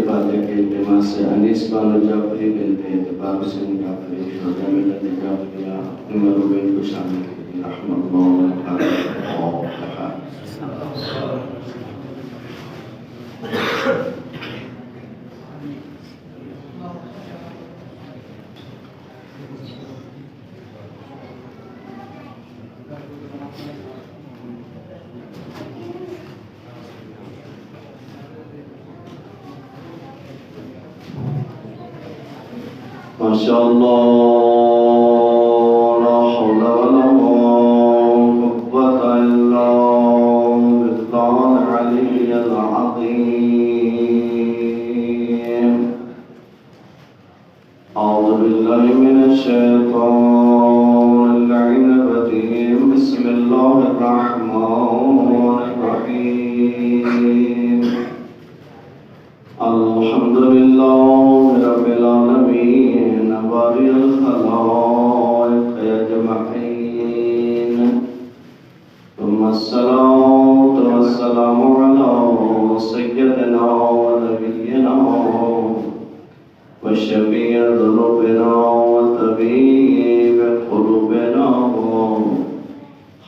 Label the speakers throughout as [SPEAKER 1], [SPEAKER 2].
[SPEAKER 1] فاتح کے اجتماع سے انیس بانو جعفری بنت اعتبار حسین جعفری شہداء ملت جعفریہ اپنے مرحومین کو شامل کیجیے رحمۃ اللہ علیہ۔ ماشاء اللہ لا حول ولا قوة الا بالله العلي العظيم۔ اعوذ بالله من الشيطان اللعين الرجيم، بسم الله الرحمن الرحيم۔ الحمد لله رب العالمين بارئ الخلائق أجمعين، ثم الصلاة والسلام على سيدنا ونبينا وشفيع ذنوبنا وطبيب قلوبنا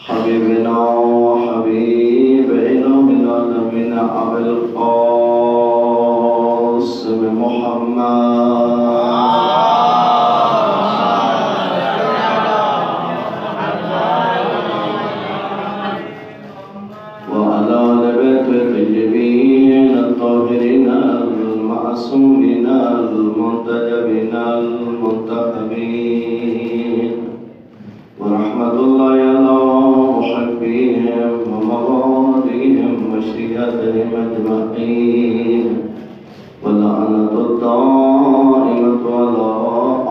[SPEAKER 1] حبيبنا وحبيب إله العالمين أبي القاسم محمد وعلى آل بيته الطيبين الطاهرين المعصومين المنتجبين المنتخبين، ورحمة الله على محبيهم ومواليهم وشيعتهم أجمعين، واللعنة الدائمة على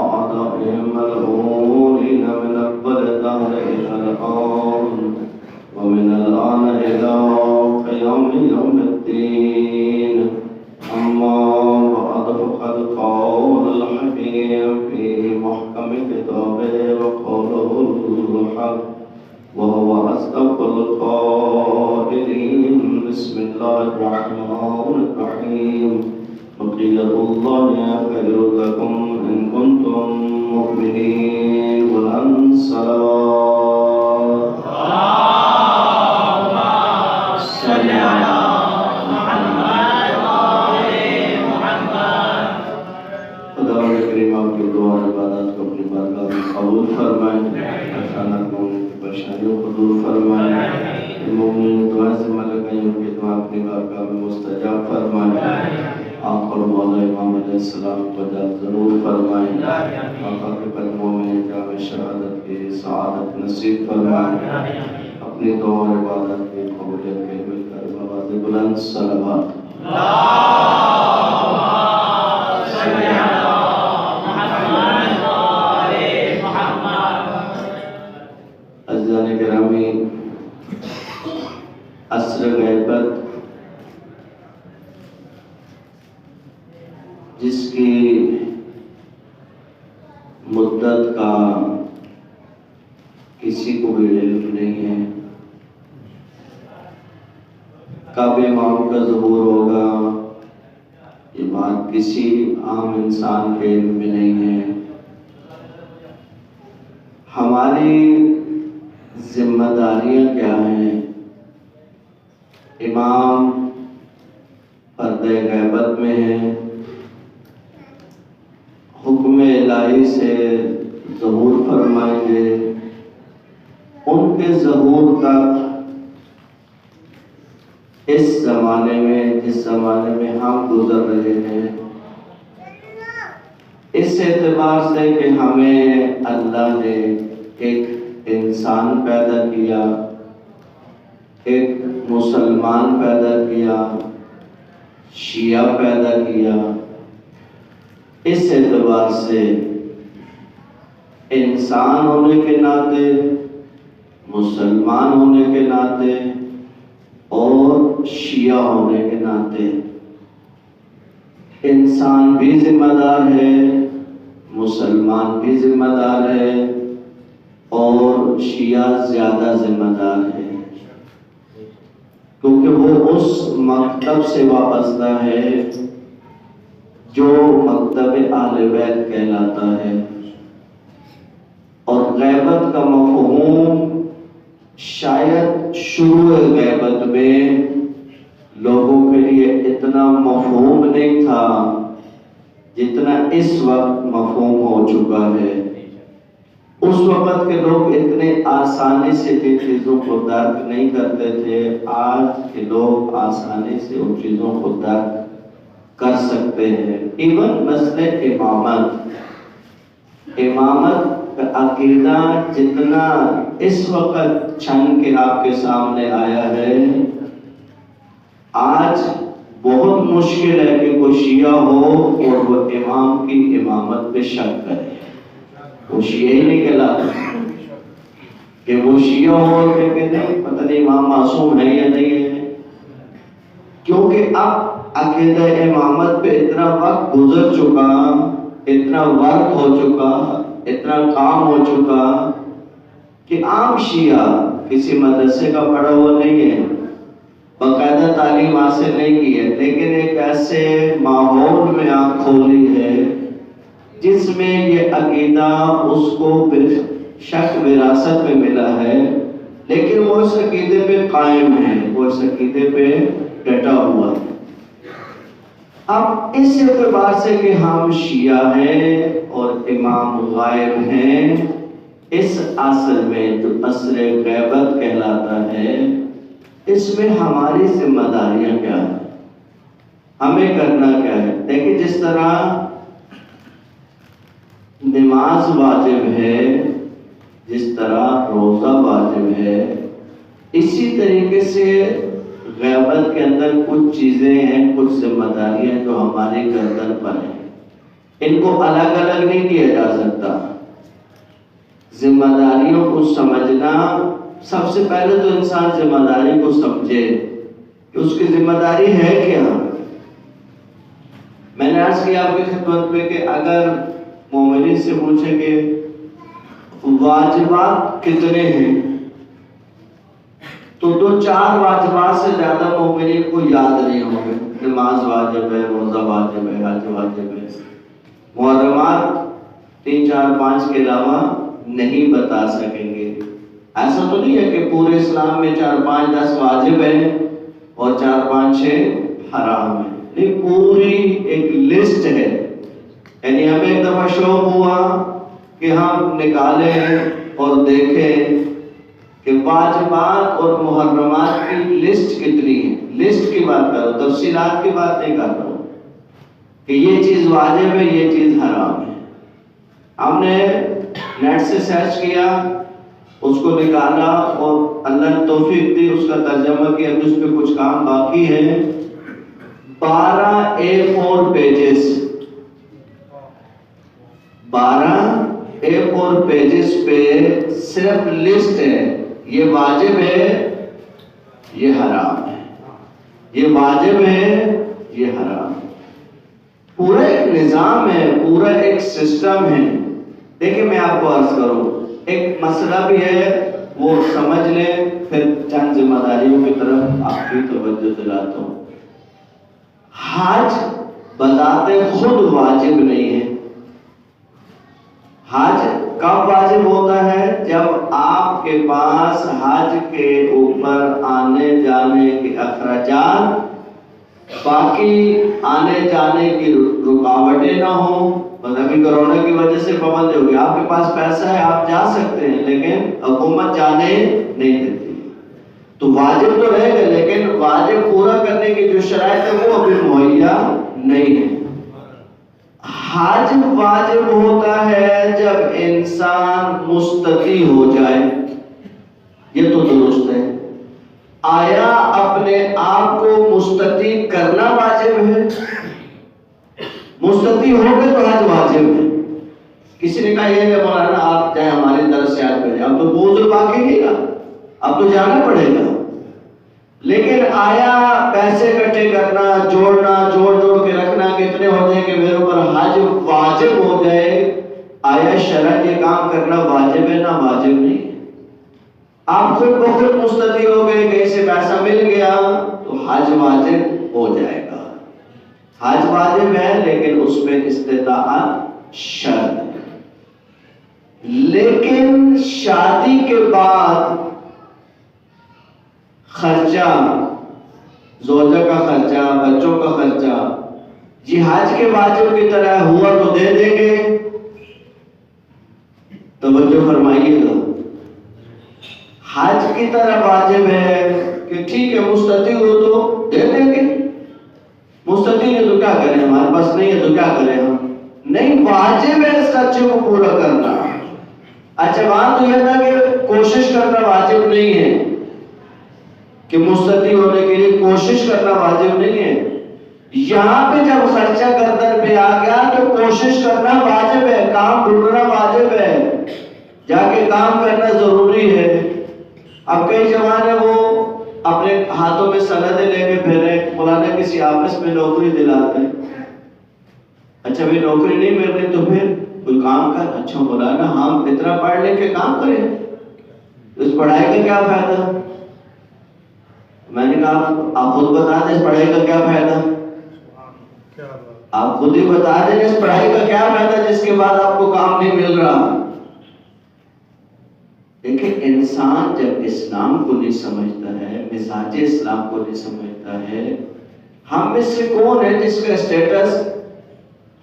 [SPEAKER 1] أعدائهم ملعونين من أول الدهر إلى الآن، ومن الآن إلى قيام يوم الدين. أما بعد، فقد قال الحكيم في محكم كتابه وقوله الحق وهو أصدق القائلين. بسم الله الرحمن الرحيم. بقية الله خير لكم إن كنتم مؤمنين. والأنصار اللهم صل على محمد وآل محمد۔ خدا کریم آپ کی دعا اور عبادت کو اپنی بارگاہ میں قبول فرمائیں، اچانک مومن کی پریشانیوں کو دور فرمائیں، مومن دعا سے ملکائیوں کی دعا اپنی بارگاہ میں مستجاب فرمائیں، آپ اور مولا امام علیہ السلام کو جلد ضرور فرمائیں، آقا کے قدموں میں جام شہادت کی سعادت نصیب فرمائیں، اپنی دعا اور عبادت کی قبولیت کے مل کر بآواز بلند صلوات عزیزان گرامی، عصر غیبت جس کی مدت کا کسی کو بھی علم نہیں ہے، کب امام کا ظہور ہوگا یہ بات کسی عام انسان کے علم میں نہیں ہے۔ ہماری ذمہ داریاں کیا ہیں؟ امام پردہ غیبت میں ہیں، حکم الہی سے ظہور فرمائیں گے، ان کے ظہور تک اس زمانے میں جس زمانے میں ہم گزر رہے ہیں، اس اعتبار سے کہ ہمیں اللہ نے ایک انسان پیدا کیا، ایک مسلمان پیدا کیا، شیعہ پیدا کیا، اس اعتبار سے انسان ہونے کے ناطے، مسلمان ہونے کے ناطے اور شیعہ ہونے کے ناطے انسان بھی ذمہ دار ہے، مسلمان بھی ذمہ دار ہے اور شیعہ زیادہ ذمہ دار ہے، کیونکہ وہ اس مکتب سے وابستہ ہے جو مکتب اہل بیت کہلاتا ہے، اور غیبت کا مفہوم شاید شروع غیبت میں لوگوں کے لیے اتنا مفہوم نہیں تھا جتنا اس وقت مفہوم ہو چکا ہے۔ اس وقت کے لوگ اتنے آسانی سے جن چیزوں کو درک نہیں کرتے تھے، آج کے لوگ آسانی سے ان چیزوں کو درک کر سکتے ہیں۔ ایون مسئلہ امامت کا عقیدہ جتنا اس وقت چھن کے آپ کے سامنے آیا ہے، آج بہت مشکل ہے کہ کوئی شیعہ ہو اور وہ امام کی امامت پہ شک کرے۔ وہ شیعہ ہی نہیں کہلاتا کہ وہ شیعہ ہو اور کہ نہیں پتہ نہیں امام معصوم ہے یا نہیں ہے، کیونکہ اب عقیدہ امامت پہ اتنا وقت گزر چکا، اتنا ورک ہو چکا، اتنا کام ہو چکا کہ عام شیعہ کسی مدرسے کا پڑھا ہوا نہیں ہے، باقاعدہ تعلیم حاصل نہیں کی ہے، لیکن ایک ایسے ماحول میں آنکھ کھولی ہے جس میں یہ عقیدہ اس کو شک وراثت میں ملا ہے، لیکن وہ اس عقیدے پہ قائم ہے، وہ اس عقیدے پہ ڈٹا ہوا ہے۔ اب اس اعتبار سے کہ ہم شیعہ ہیں اور امام غائب ہیں، اس عصر میں جو عصر غیبت کہلاتا ہے، اس میں ہماری ذمہ داریاں کیا ہیں، ہمیں کرنا کیا ہے؟ دیکھیں، جس طرح نماز واجب ہے، جس طرح روزہ واجب ہے، اسی طریقے سے غیبت کے اندر کچھ چیزیں ہیں، کچھ ذمہ داریاں جو ہماری گردن پر ہیں، ان کو الگ الگ نہیں کیا جا سکتا۔ ذمہ داریوں کو سمجھنا، سب سے پہلے تو انسان ذمہ داری کو سمجھے کہ اس کی ذمہ داری ہے کیا۔ میں نے عرض کیا آپ کی خدمت میں کہ اگر مومنین سے پوچھیں کہ واجبات کتنے ہیں تو 2-4 واجبات سے زیادہ مومنین کو یاد نہیں ہوں گے۔ نماز واجب ہے، روزہ واجب ہے، حج واجب ہے، محرمات 3-4-5 کے علاوہ نہیں بتا سکیں گے۔ ایسا تو نہیں ہے کہ پورے اسلام میں 4-5-10 واجب ہیں اور 4-5-6 حرام ہیں، نہیں، پوری ایک لسٹ ہے۔ یعنی ہمیں ایک دفعہ شوق ہوا کہ ہم نکالیں اور دیکھیں کہ واجبات اور محرمات کی لسٹ کتنی ہے۔ لسٹ کی بات کر رہا ہوں، تفصیلات کی بات نہیں کر رہا ہوں کہ یہ چیز واجب ہے، یہ چیز حرام ہے۔ ہم نے نیٹ سے سرچ کیا، اس کو نکالا اور اللہ نے توفیق دی، اس کا ترجمہ کیا، اس پہ کچھ کام باقی ہے۔ 12 A4 پیجز، 12 A4 پیجز پہ صرف لسٹ ہے، یہ واجب ہے، یہ حرام ہے، یہ واجب ہے، یہ حرام ہے۔ پورا ایک نظام ہے، پورا ایک سسٹم ہے۔ دیکھیں، میں آپ کو عرض کروں، ایک مسئلہ بھی ہے، وہ سمجھ لیں، پھر چند ذمہ داریوں کی طرف آپ کی توجہ دلاتا ہوں۔ حج بذات خود واجب نہیں ہے۔ حج کب واجب ہوتا ہے؟ جب آپ کے پاس حج کے اوپر آنے جانے کے اخراجات، باقی آنے جانے کی رکاوٹیں نہ ہوں۔ ابھی کرونا کی وجہ سے پابند ہو گیا، آپ کے پاس پیسہ ہے، آپ جا سکتے ہیں، لیکن حکومت جانے نہیں دیتی، تو واجب تو رہے گا، لیکن واجب پورا کرنے کی جو شرائط ہے وہ ابھی مہیا نہیں ہے۔ حج واجب ہوتا ہے جب انسان مستطیع ہو جائے، یہ تو درست ہے۔ آیا اپنے آپ کو مستطیع کرنا واجب ہے؟ مستطیع ہو گئے تو حج واجب ہے۔ کسی نے کہا یہ کہ مولانا آپ جائیں ہماری طرف سے حج کریں، اب تو بوجھ باقی نہیں گا، اب تو جانا پڑے گا۔ لیکن آیا پیسے اکٹھے کرنا، جوڑنا، جوڑ کے رکھنا کتنے ہو جائے کہ میرے اوپر حج واجب ہو جائے، آیا شرع یہ کام کرنا واجب ہے؟ نہ واجب نہیں۔ آپ خود بخود مستطیع ہو گئے، کہیں سے پیسہ مل گیا تو حج واجب ہو جائے گا۔ حج واجب ہے لیکن اس میں استطاعت شرط ہے. لیکن شادی کے بعد خرچہ، زوجہ کا خرچہ، بچوں کا خرچہ، جی حج کے واجب کی طرح ہوا تو دے دیں گے. توجہ فرمائیے گا، حج کی طرح واجب ہے کہ ٹھیک ہے مستطیع ہو تو دے دیں گے، مستطیع ہے تو کیا کریں، ہمارے پاس نہیں ہے تو کیا کریں ہم. نہیں، واجب ہے اس خرچے کو پورا کرنا. اچھا بات تو یہ تھا کہ کوشش کرنا واجب نہیں ہے، کہ مستطیع ہونے کے لیے کوشش کرنا واجب نہیں ہے. یہاں پہ جب خرچہ گردن پہ آ گیا تو کوشش کرنا واجب ہے، کام ڈھونڈنا واجب ہے، جا کے کام کرنا ضروری ہے. اب کئی جوان ہیں وہ اپنے ہاتھوں میں سندیں لے کے پھرے، مولانا کسی آفس میں نوکری دلاتے ہیں. اچھا بھائی نوکری نہیں مل رہی تو پھر کوئی کام کر. اچھا مولانا ہم اتنا پڑھ لے کے کام کریں، اس پڑھائی کا کیا فائدہ؟ میں نے کہا آپ خود بتا دیں اس پڑھائی کا کیا فائدہ، آپ خود ہی بتا دیں اس پڑھائی کا کیا فائدہ جس کے بعد آپ کو کام نہیں مل رہا. دیکھیں انسان جب اسلام کو نہیں سمجھتا ہے، مزاج اسلام کو نہیں سمجھتا ہے. ہم میں سے کون ہے جس کا اسٹیٹس،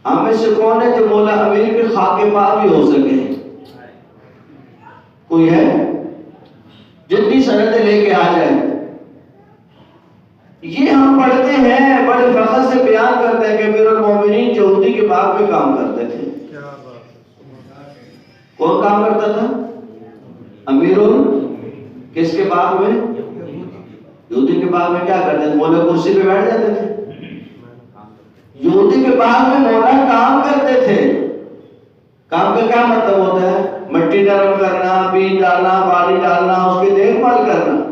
[SPEAKER 1] ہم میں سے کون ہے جو مولا امیر کے خاک پا بھی ہو سکے؟ کوئی ہے؟ جتنی سندیں لے کے آ جائے. یہ ہم پڑھتے ہیں، بڑے فخر سے بیان کرتے ہیں کہ امیر المومنین یہودی کے باغ میں کام کرتے تھے. کون کام کرتا تھا؟ امیر کس کے باغ میں؟ یہودی کے باغ میں. کیا کرتے تھے؟ مولا کرسی پہ بیٹھ جاتے تھے. یہودی کے باغ میں مولا کام کرتے تھے. کام کا کیا مطلب ہوتا ہے؟ مٹی نرم کرنا، بیج ڈالنا، پانی ڈالنا، اس کی دیکھ بھال کرنا.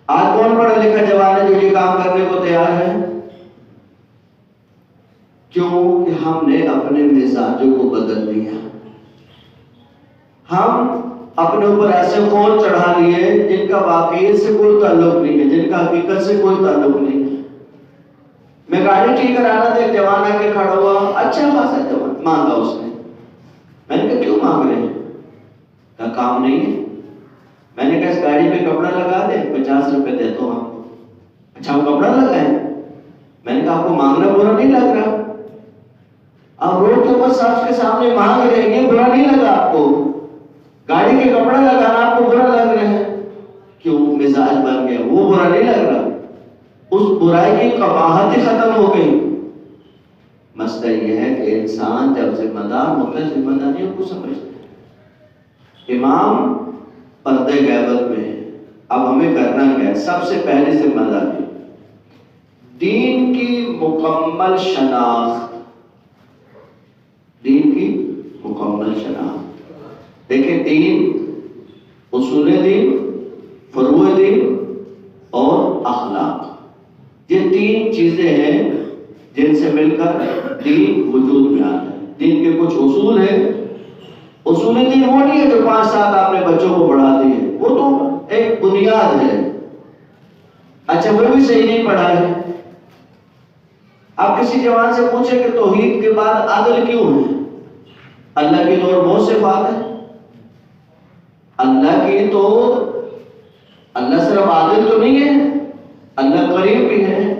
[SPEAKER 1] آج کون پڑھا لکھا جوان ہے جو یہ کام کرنے کو تیار ہے؟ کیوں کہ ہم نے اپنے مزاجوں کو بدل دیا. ہم اپنے اوپر ایسے خول چڑھا لیے جن کا واقعیت سے کوئی تعلق نہیں ہے، جن کا حقیقت سے کوئی تعلق نہیں ہے. میں گاڑی ٹھیک کرانا تھا، ایک جوان آ کے کھڑا ہوا، اچھا خاصا جوان مانگا اس نے. میں نے کہا کیوں مانگ رہے ہیں؟ کہا کام نہیں ہے. میں نے کہا اس گاڑی پہ کپڑا لگا دے، 50 روپے دیتا ہوں آپ کو. اچھا وہ کپڑا لگائیں. میں نے کہا آپ کو مانگنا برا نہیں لگ رہا؟ آپ روڈ کے اوپر صاحب کے سامنے مانگ رہے ہیں، یہ برا نہیں لگا آپ کو؟ گاڑی کے کپڑا لگانا آپ کو برا لگ رہے ہیں؟ کیوں؟ مزاج بن گیا، وہ برا نہیں لگ رہا، اس برائی کی قباحت ہی ختم ہو گئی. مسئلہ یہ ہے کہ انسان جب ذمہ دار ہوتا ہے ذمہ داریوں کو سمجھتا ہے. امام پردے غیبت میں ہے. اب ہمیں کرنا کیا ہے؟ سب سے پہلے ذمہ داری دین کی مکمل شناخت. دین کی مکمل شناخت. دیکھیں دین، اصول دین، فروع دین اور اخلاق، یہ 3 چیزیں ہیں جن سے مل کر دین وجود میں آتا ہے. دین کے کچھ اصول ہیں. اصول دین وہ نہیں ہے جو 5-7 آپ نے بچوں کو پڑھا دیے، وہ تو ایک بنیاد ہے. اچھا وہ بھی صحیح نہیں پڑھا ہے. آپ کسی جوان سے پوچھیں کہ توحید کے بعد عدل کیوں ہے؟ اللہ کی تو اور بہت صفات ہے. اللہ کی تو، اللہ صرف عادل تو نہیں ہے، اللہ قریب بھی ہے،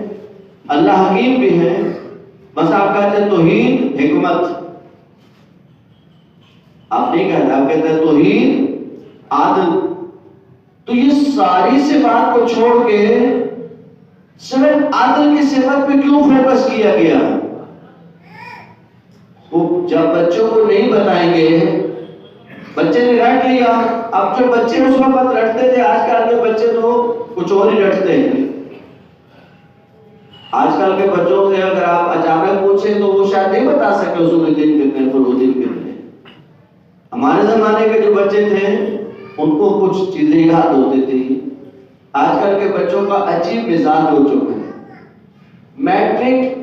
[SPEAKER 1] اللہ حکیم بھی ہے. بس آپ کہتے ہیں توحید حکمت، آپ نہیں کہتے، آپ کہتے ہیں توحید عادل. تو یہ ساری صفات کو چھوڑ کے صرف عادل کی صفت پہ کیوں فوکس کیا گیا؟ جب بچوں کو نہیں بتائیں گے، بچے نے رٹ لیا. اب جو بچے اس وقت رٹتے تھے، آج کل کے بچے تو کچھ اور ہی رٹتے ہیں. آج کل کے بچوں سے اگر آپ اچانک پوچھیں تو وہ شاید نہیں بتا سکے اصول دین کتنے، فروع دین کتنے. ہمارے زمانے کے جو بچے تھے ان کو کچھ چیزیں یاد ہوتی تھی. آج کل کے بچوں کا عجیب مزاج ہو چکا ہے. میٹرک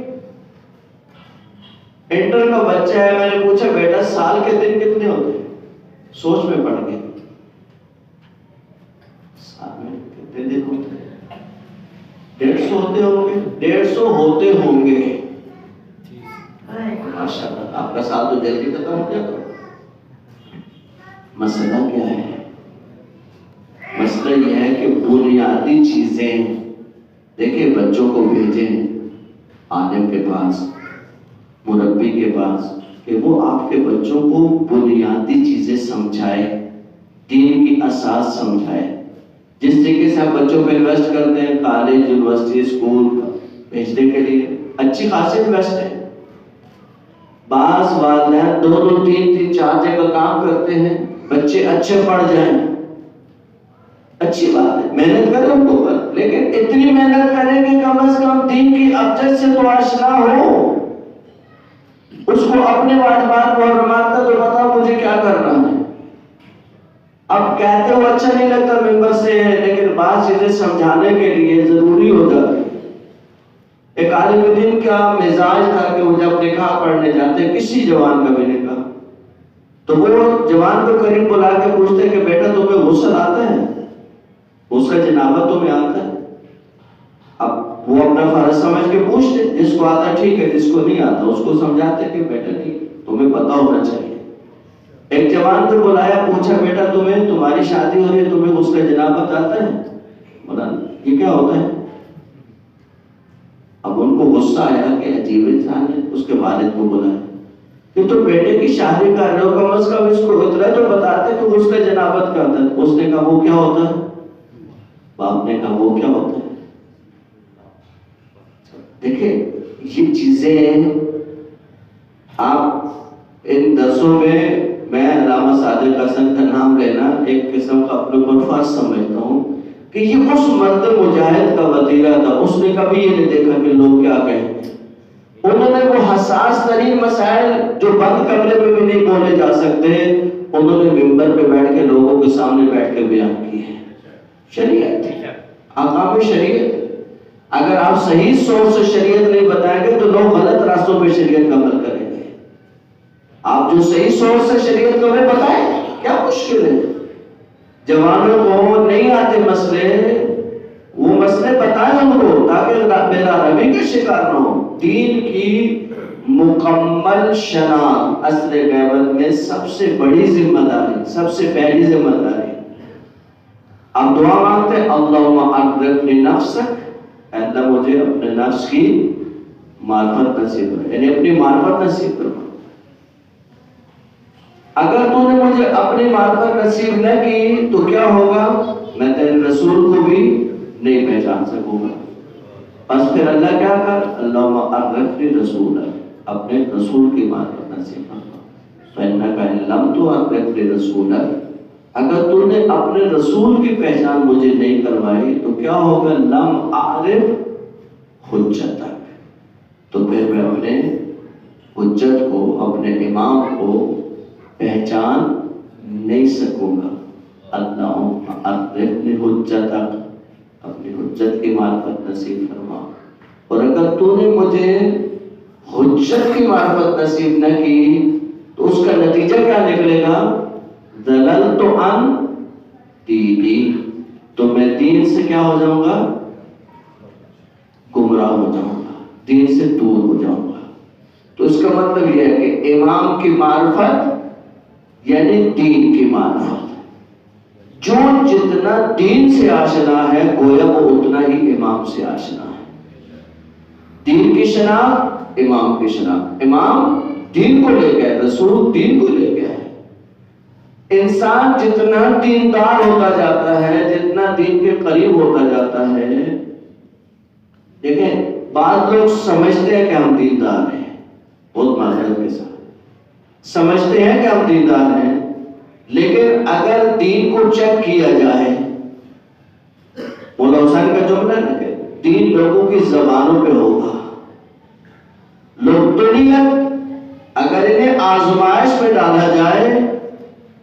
[SPEAKER 1] انٹر کا بچہ ہے، میں نے پوچھا بیٹا سال کے دن کتنے ہوتے ہیں؟ سوچ میں پڑ گئے. سال میں کتنے دن ہوتے ہیں؟ 150 150 ہوتے ہوں گے، 150 ہوتے ہوں گے. ماشاء اللہ آپ کا سال تو جلدی ختم ہو جاتا. مسئلہ کیا ہے؟ مسئلہ یہ ہے کہ بنیادی چیزیں دیکھیں، بچوں کو بھیجیں عالم کے پاس، مربی کے پاس، کہ وہ آپ کے بچوں کو بنیادی چیزیں سمجھائے، دین کی اساس سمجھائے. جس طریقے سے آپ بچوں کو انویسٹ کرتے ہیں کالج، یونیورسٹی، اسکول بھیجنے کے لیے، اچھی خاصی انویسٹ ہے. بعض والدین 2-2 3-3 4 جگہ کام کرتے ہیں بچے اچھے پڑھ جائیں. اچھی بات ہے، محنت کریں ان کو پر، لیکن اتنی محنت کریں کہ کم از کم دین کی ابجد سے تو آشنا ہو. اس کو اپنے واجبات محرمات کا تو پتا مجھے کیا کرنا ہے. اب کہتے ہو اچھا نہیں لگتا ممبر سے، لیکن بعض چیزیں سمجھانے کے لیے ضروری ہو جاتی. ایک عالم دین کا مزاج تھا کہ وہ جب نکاح پڑھنے جاتے، کسی جوان کا بھی نکاح، تو وہ جوان کو قریب بلا کے پوچھتے کہ بیٹا تمہیں غسل آتا ہے؟ غسل جنابت تمہیں آتا ہے؟ اب وہ اپنا فرض سمجھ کے پوچھتے، جس کو آتا ٹھیک ہے، جس کو نہیں آتا اس کو سمجھاتے کہ بیٹا نہیں، تمہیں پتا ہونا چاہیے. ایک جوان کو بلایا، پوچھا بیٹا تمہاری شادی ہو رہی ہے، تمہیں غسل جنابت آتا ہے؟ بولا یہ کیا ہوتا ہے؟ اب ان کو غصہ آیا کہ عجیب انسان ہے. اس کے والد کو بلایا کہ تو بیٹے کی شادی کر رہے ہو، کم از کم اس کو اتنا تو بتاتے کہ غسل جنابت کا ہوتا ہے. اس نے کہا وہ کیا ہوتا ہے؟ باپ نے کہا وہ کیا ہوتا ہے؟ دیکھیں یہ چیزیں آپ ان درسوں میں علامہ صادق حسن کا نام لینا ایک قسم کا اپنے اوپر فرض سمجھتا ہوں کہ یہ اس مرد مجاہد کا وطیرہ تھا. اس نے کبھی یہ نہیں دیکھا کہ لوگ کیا کہیں. انہوں نے وہ حساس ترین مسائل جو بند کمرے میں بھی نہیں بولے جا سکتے، انہوں نے ممبر پہ بیٹھ کے لوگوں کے سامنے بیٹھ کے بیان کیے. شریعت آقام شریعت. اگر آپ صحیح سوچ سے شریعت نہیں بتائیں گے تو لوگ غلط راستوں پہ شریعت کا عمل کریں گے. آپ جو صحیح سوچ سے شریعت کو ہمیں بتائیں، کیا مشکل ہے؟ جوانوں کو نہیں آتے مسئلے، وہ مسئلے بتائیں ان کو تاکہ بلا رمی کا شکار نہ ہو. دین کی مکمل شناخت اصل غیبت میں سب سے بڑی ذمہ داری، سب سے پہلی ذمہ داری. آپ دعا مانگتے ہیں اللہم اعرفنی نفسک، اے اللہ مجھے اپنے نفس کی معرفت نصیب کرو، یعنی اپنی معرفت نصیب کرو. اگر تو نے مجھے اپنی معرفت نصیب نہ کی تو کیا ہوگا؟ میں تیرے رسول کو بھی نہیں پہچان سکوں گا. بس پھر اللہ کیا کر؟ اللہم اعرفنی رسولک، اپنے رسول کی معرفت نصیب کرو. فإنک إن لم تعرفنی رسولک، اگر تو نے اپنے رسول کی پہچان مجھے نہیں کروائی تو کیا ہوگا؟ لم اعرف حجتک، تو پھر میں اپنے حجت کو، اپنے امام کو پہچان نہیں سکوں گا. اللہم اعرفنی حجتک، اپنی حجت کی معرفت نصیب فرما. اور اگر تو نے مجھے حجت کی معرفت نصیب نہ کی تو اس کا نتیجہ کیا نکلے گا؟ ضللت عن دینی، تو میں دین سے کیا ہو جاؤں گا؟ گمراہ ہو جاؤں گا، دین سے دور ہو جاؤں گا. تو اس کا مطلب یہ ہے کہ امام کی معرفت یعنی دین کی معرفت. جو جتنا دین سے آشنا ہے گویا وہ اتنا ہی امام سے آشنا ہے. دین کی شناخت، امام کی شناخت. امام دین کو لے گئے، رسول دین کو لے گئے. انسان جتنا دیندار ہوتا جاتا ہے، جتنا دین کے قریب ہوتا جاتا ہے، دیکھیں بعض لوگ سمجھتے ہیں کہ ہم دیندار ہیں، بہت معذرت کے ساتھ سمجھتے ہیں کہ ہم دیندار ہیں، لیکن اگر دین کو چیک کیا جائے، مولا حسین کا جملہ ہے کہ دین لوگوں کی زبانوں پہ ہوگا. لوگ دنیت اگر انہیں آزمائش میں ڈالا جائے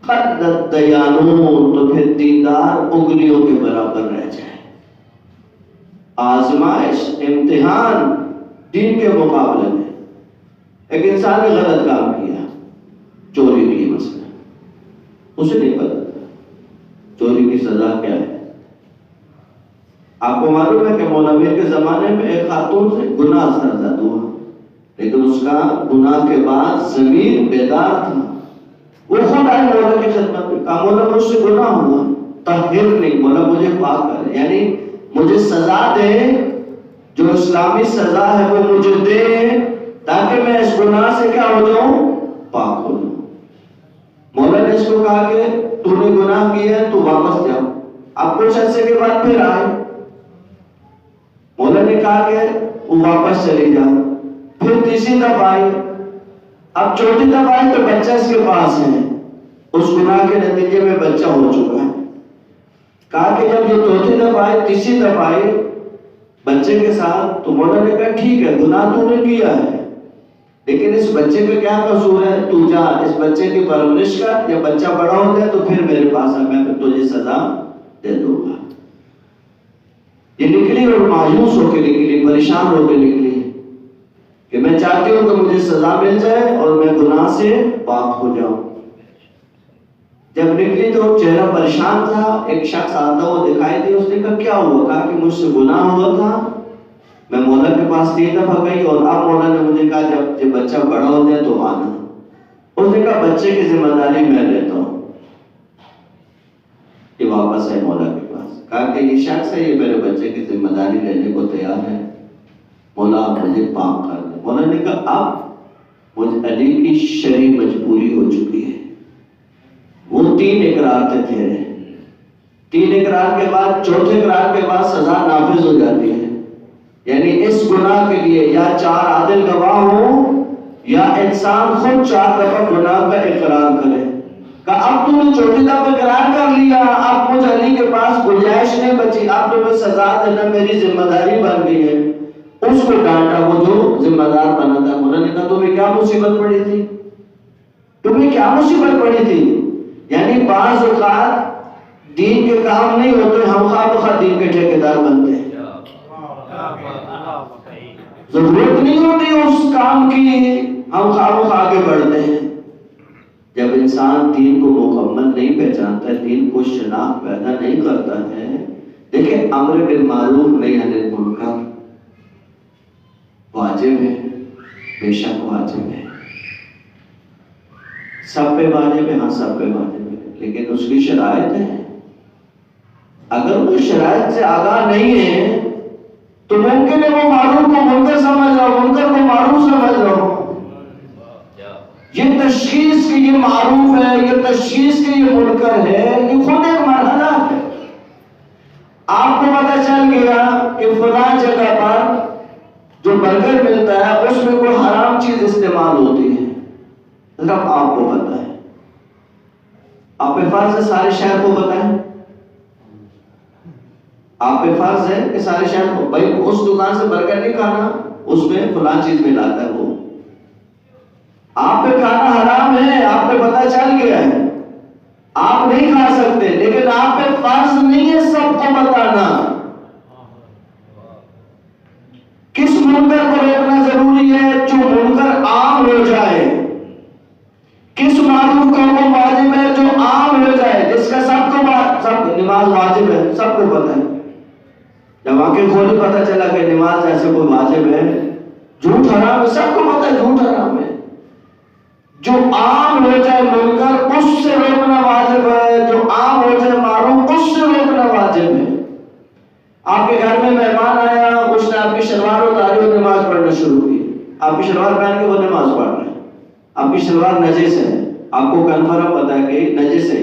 [SPEAKER 1] قدت دیانون، تو پھر دیندار انگلیوں کے برابر رہ جائے. آزمائش، امتحان دین کے مقابلے میں. ایک انسان نے غلط کام کیا، چوری کی مثلا، اسے نہیں پتا چوری کی سزا کیا ہے. آپ کو معلوم ہے کہ مولوی کے زمانے میں ایک خاتون سے گناہ سرزد ہوا، لیکن اس کا گناہ کے بعد ضمیر بیدار تھا، وہ خود آئے مولا کی خدمت میں، کہا مولا مجھ سے گناہ ہوا، طہر نہیں، مولا مجھے پاک کر، یعنی مجھے سزا دے، جو اسلامی سزا ہے وہ مجھے دے، تاکہ میں اس گناہ سے کیا ہو جاؤں، پاک ہو جاؤں۔ مولا نے اس کو کہا کہ تو نے گناہ کیا ہے، تو واپس جاؤ۔ اب کچھ عرصے کے بعد پھر آئے، مولا نے کہا کہ وہ واپس چلی جاؤ، پھر تیسری دفعہ آئی، اب چوتھی دفعہ آئی تو بچہ اس کے پاس ہے، اس گناہ کے نتیجے میں بچہ ہو چکا ہے۔ کہا کہ جب یہ چوتھی دفعہ آئی، تیسری دفعہ آئی بچے کے ساتھ، تو مولا نے کہا ٹھیک ہے گناہ تو نے کیا ہے، لیکن اس بچے کا کیا قصور ہے، تو جا اس بچے کی پرورش کر، جب بچہ بڑا ہو جائے تو پھر میرے پاس آ، میں پھر تجھے سزا دے دوں گا۔ یہ نکلی اور مایوس ہو کے نکلی، پریشان ہو کے نکلی کہ میں چاہتی ہوں کہ مجھے سزا مل جائے اور میں گناہ سے پاک ہو جاؤں۔ جب نکلی تو چہرہ پریشان تھا، ایک شخص آتا ہوا دکھائی دیا، اس نے کہا کیا ہوا؟ کہا کہ مجھ سے گناہ ہوا تھا، میں مولا کے پاس 3 دفعہ گئی اور اب مولا نے مجھے کہا جب بچہ بڑا ہو جائے تو آنا۔ اس نے کہا بچے کی ذمہ داری میں لیتا ہوں۔ یہ واپس ہے مولا کے پاس، کہا کہ یہ شخص ہے، یہ میرے بچے کی ذمہ داری لینے کو تیار ہے، مولا آپ مجھے پاک کر دیں۔ مولا نے کہا اب مجھ علی کی شرعی مجبوری ہو چکی ہے۔ وہ 3 اقرار تھے، 3 اقرار کے بعد، چوتھے اقرار کے بعد سزا نافذ ہو جاتی ہے، یعنی اس گناہ کے لیے یا 4 عادل گواہ ہوں یا انسان خود 4 دفعہ گناہ کا اقرار کرے۔ کہ اب تم نے چوتھی دفعہ اقرار کر لیا، اب مجھ علی کے پاس گنجائش نہیں بچی، اب تمہیں سزا دینا میری ذمہ داری بن گئی ہے۔ اس کو ڈانٹا وہ جو ذمہ دار بنا تھا، انہوں نے کہا تمہیں کیا مصیبت پڑی تھی، تمہیں کیا مصیبت پڑی تھی؟ یعنی بعض اوقات دین کے کام نہیں ہوتے، ہم خواہ بخواہ دین کے ٹھیکیدار بنتے ہیں، ضرورت نہیں ہوتی اس کام کی، ہم خواہ بخواہ آگے بڑھتے ہیں۔ جب انسان دین کو مکمل نہیں پہچانتا ہے، دین کو شناخت پیدا نہیں کرتا ہے، دیکھیں امر بالمعروف نہی عن المنکر واجب ہے، بے شک واجب ہے، سب پہ واجب ہے، ہاں سب پہ واجب ہے، لیکن اس کی شرائط ہے۔ اگر وہ شرائط سے آگاہ نہیں ہے تو ممکن ہے وہ معروف کو منکر سمجھ رہا ہو، منکر کو معروف سمجھ رہا ہو۔ یہ تشخیص کہ یہ معروف ہے، یہ تشخیص کہ یہ منکر ہے، یہ خود ایک مرحلہ ہے۔ آپ کو پتہ چل گیا کہ فلاں جگہ پر جو برگر ملتا ہے اس میں کوئی حرام چیز استعمال ہوتی ہے، رب آپ کو پتہ ہے، آپ پہ فرض ہے سارے شہر کو بتائیں، آپ پہ فرض ہے کہ سارے شہر کو، بھائی اس دکان سے برگر نہیں کھانا، اس میں فلاں چیز ملاتا ہے، وہ آپ پہ کھانا حرام ہے، آپ پہ پتہ چل گیا ہے، آپ نہیں کھا سکتے، لیکن آپ پہ فرض نہیں ہے سب کو بتانا۔ کس منکر کو روکنا ضروری ہے؟ جو منکر عام ہو جائے۔ کس معروف کا وہ واجب ہے؟ جو عام ہو جائے، جس کا سب نماز واجب ہے، سب کو پتہ ہے۔ جب آنکھیں کھولی پتہ چلا کہ نماز جیسے کوئی واجب ہے، جھوٹ حرام ہے، سب کو پتہ ہے جھوٹ حرام ہے۔ جو عام ہو جائے منکر اس سے روکنا واجب ہے، جو عام ہو جائے معروف اس سے روکنا واجب ہے۔ آپ کے گھر میں مہمان آیا، اس نے آپ کی شلوار اتاری اور نماز پڑھنا شروع کی، آپ کی شلوار پہن کے وہ نماز پڑھ رہے ہیں، آپ کی شلوار نجس ہے، آپ کو کنفرم پتا ہے کہ نجس ہے،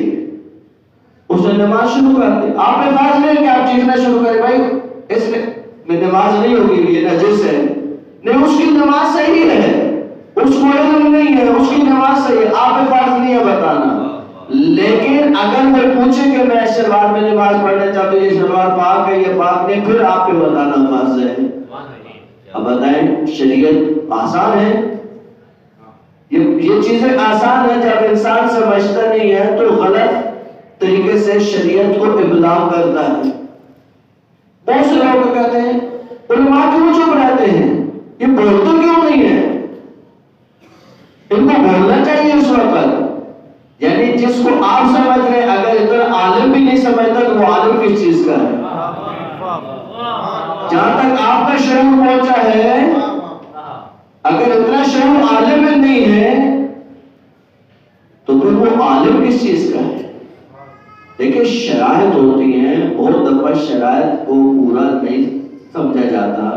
[SPEAKER 1] اس نے نماز شروع کر دی، آپ نے فرض نہیں کہ آپ چیخنا شروع کریں بھائی اس میں نماز نہیں ہوگی، یہ نجس ہے، نہیں، اس کی نماز صحیح ہے، اس کو علم نہیں ہے، اس کی نماز صحیح ہے، آپ پہ فرض نہیں ہے بتانا۔ لیکن اگر وہ پوچھے کہ میں اس شلوار میں نماز پڑھنا چاہتا ہوں، یہ شلوار پاک ہے یا پاک نہیں، پھر آپ پہ بتانا فرض ہے۔ اب بتائیں شریعت آسان ہے، یہ چیزیں آسان ہیں، جب انسان سمجھتا نہیں ہے تو غلط طریقے سے شریعت کو ابلاغ کرتا ہے۔ بہت سے لوگ کہتے ہیں علماء کیوں چپ رہتے ہیں، یہ بولتے کیوں نہیں ہے؟ ان کو بولنا چاہیے اس وقت، یعنی جس کو آپ سمجھ رہے ہیں اگر اتنا عالم بھی نہیں سمجھتا تو وہ عالم کس چیز کا ہے؟ دیکھیں شرائط ہوتی ہیں، بہت دفعہ شرائط کو پورا نہیں سمجھا جاتا،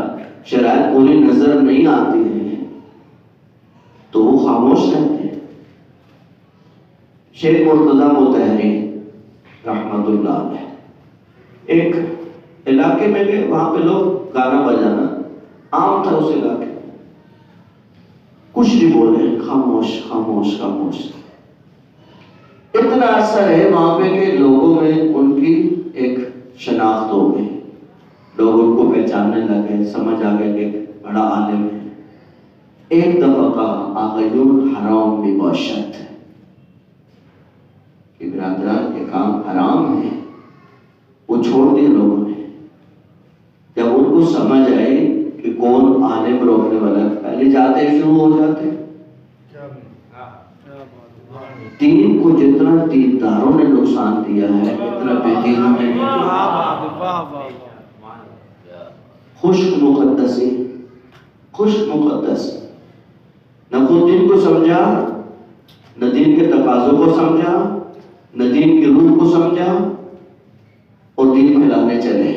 [SPEAKER 1] شرائط پوری نظر نہیں آتی ہیں تو وہ خاموش رہتے ہیں۔ شیخ مرتضیٰ مطہری رحمت اللہ علیہ ایک علاقے میں گئے، وہاں پہ لوگ گانا بجانا عام تھا اس علاقے میں، کچھ نہیں بولے، خاموش خاموش خاموش۔ اتنا اثر ہے وہاں پہ کہ لوگوں میں ان کی ایک شناخت ہو گئی، لوگ ان کو پہچاننے لگے، سمجھ آ گئے کہ بڑا عالم ہے۔ ایک دفعہ کہا آغیون حرام بھی باشد ہے کہ برادران کے کام حرام ہے، وہ چھوڑ دیے لوگوں نے۔ جب ان کو سمجھ آئی کہ کون عالم روکنے والا، پہلے جاتے شروع ہو جاتے۔ دین کو جتنا دینداروں نے نقصان دیا ہے اتنا بے دینوں نے۔ خشک مقدسی، خشک مقدس، نہ خود دین کو سمجھا، نہ دین کے تقاضوں کو سمجھا، نہ دین کی روح کو سمجھا، اور دین پھیلانے چلے۔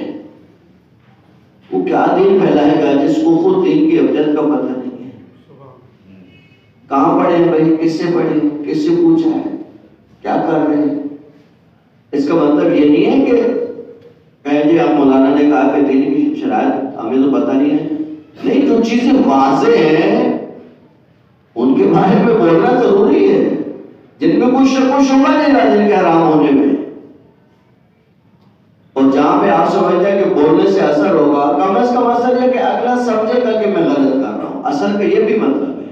[SPEAKER 1] وہ کیا دین پھیلائے گا جس کو خود دین کی ابجد کا پتہ نہیں ہے؟ کہاں پڑھے بھائی، کس سے پڑھے، کس سے پوچھا ہے، کیا کر رہے ہیں؟ اس کا مطلب یہ نہیں ہے کہ کہیں جی آپ مولانا نے کہا کہ دین کی شرائط ہمیں تو پتہ نہیں ہے۔ نہیں، جو چیزیں واضح ہیں ان کے بارے میں بولنا ضروری ہے، جن میں کوئی شک و شبہ نہیں رہا جن کے حرام ہونے میں، اور جہاں پہ آپ سمجھتے ہیں کہ بولنے سے اثر ہوگا، کم از کم اثر یہ کہ اگلا سمجھے گا کہ میں غلط کر رہا ہوں۔ اثر کا یہ بھی مطلب ہے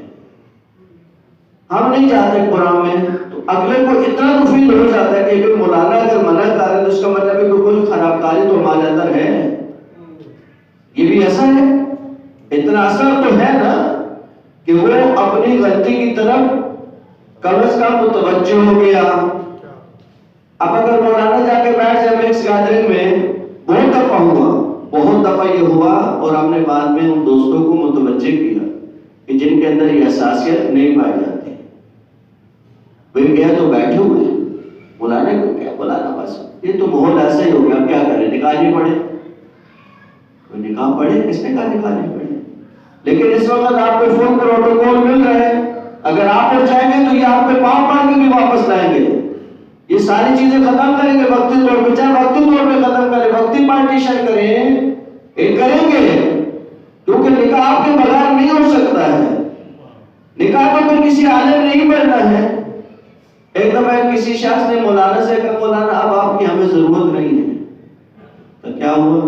[SPEAKER 1] ہم نہیں جاتے قرآن میں تو اگلے کو اتنا تو فیل ہو جاتا ہے کہ مولانا اگر منع کر رہے تو اس کا مطلب ہے کہ کوئی خراب کاری تو ہمارے اندر ہے، یہ بھی اثر ہے۔ اتنا اثر تو ہے نا کہ وہ اپنی غلطی کی طرف کم از کم متوجہ ہو گیا۔ اب اگر مولانا جا کے بیٹھ جائے میکس گیدرنگ میں، بہت دفعہ ہوا، بہت دفعہ یہ ہوا، اور ہم نے بعد میں ان دوستوں کو متوجہ کیا کہ جن کے اندر یہ حساسیت نہیں پائی جاتی، وہ گیا تو بیٹھے ہوئے مولانا کو کیا بولانا، بس یہ تو ماحول ایسا ہی ہو گیا، اب کیا کریں، نکاح نہیں پڑھے، نکاح پڑھے، کس نے کہا نکاح نہیں پڑھے؟ لیکن اس وقت آپ کو فون پروٹوکول مل رہے ہیں، اگر آپ پر چاہیں گے تو یہ آپ پہ پاؤں پڑ کے بھی واپس لائیں گے، یہ ساری چیزیں ختم کریں گے وقتی طور پہ، چاہے وقتی طور پہ ختم کریں، وقتی پارٹیشن کریں، یہ کریں گے، کیونکہ نکاح آپ کے بغیر نہیں ہو سکتا ہے۔ نکاح تو کوئی کسی عالم نہیں بننا ہے۔ ایک دفعہ کسی شخص نے مولانا سے کہا مولانا اب آپ کی ہمیں ضرورت نہیں ہے، تو کیا ہوا؟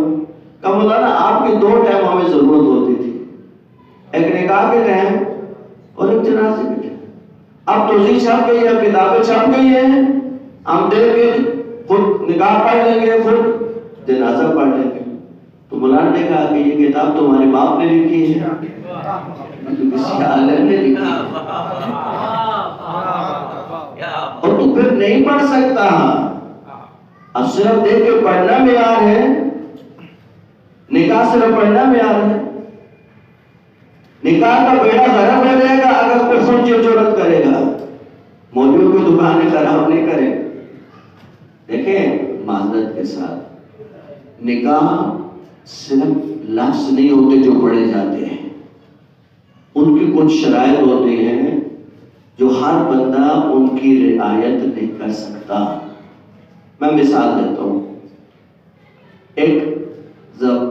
[SPEAKER 1] کہا مولانا آپ کے دو ٹائم ہمیں ضرورت ہوتی تھی، ایک نکاح کے ٹائم اور ایک جنازے کے ٹائم۔ اب توضیح چھپ گئی ہے، کتابیں چھپ گئی ہیں، ہم دیکھ کے خود نکاح پڑھ لیں گے، خود جنازہ پڑھ لیں گے۔ تو مولانا نے کہا کہ یہ کتاب تمہارے باپ نے لکھی ہے، کسی عالم نے لکھی ہے، اور تو پھر نہیں پڑھ سکتا۔ اب صرف دیکھ کے پڑھنا معیار ہے، نکاح صرف پڑھنا معیار ہے۔ نکاح کا بیڑا غرق ہو جائے گا اگر کوئی خود جرات کرے گا، مولیوں کی دکانیں خراب نہیں کرے۔ دیکھیں معذرت کے ساتھ، نکاح صرف لفظ نہیں ہوتے جو پڑھے جاتے ہیں، ان کی کچھ شرائط ہوتے ہیں جو ہر بندہ ان کی رعایت نہیں کر سکتا۔ میں مثال دیتا ہوں، ایک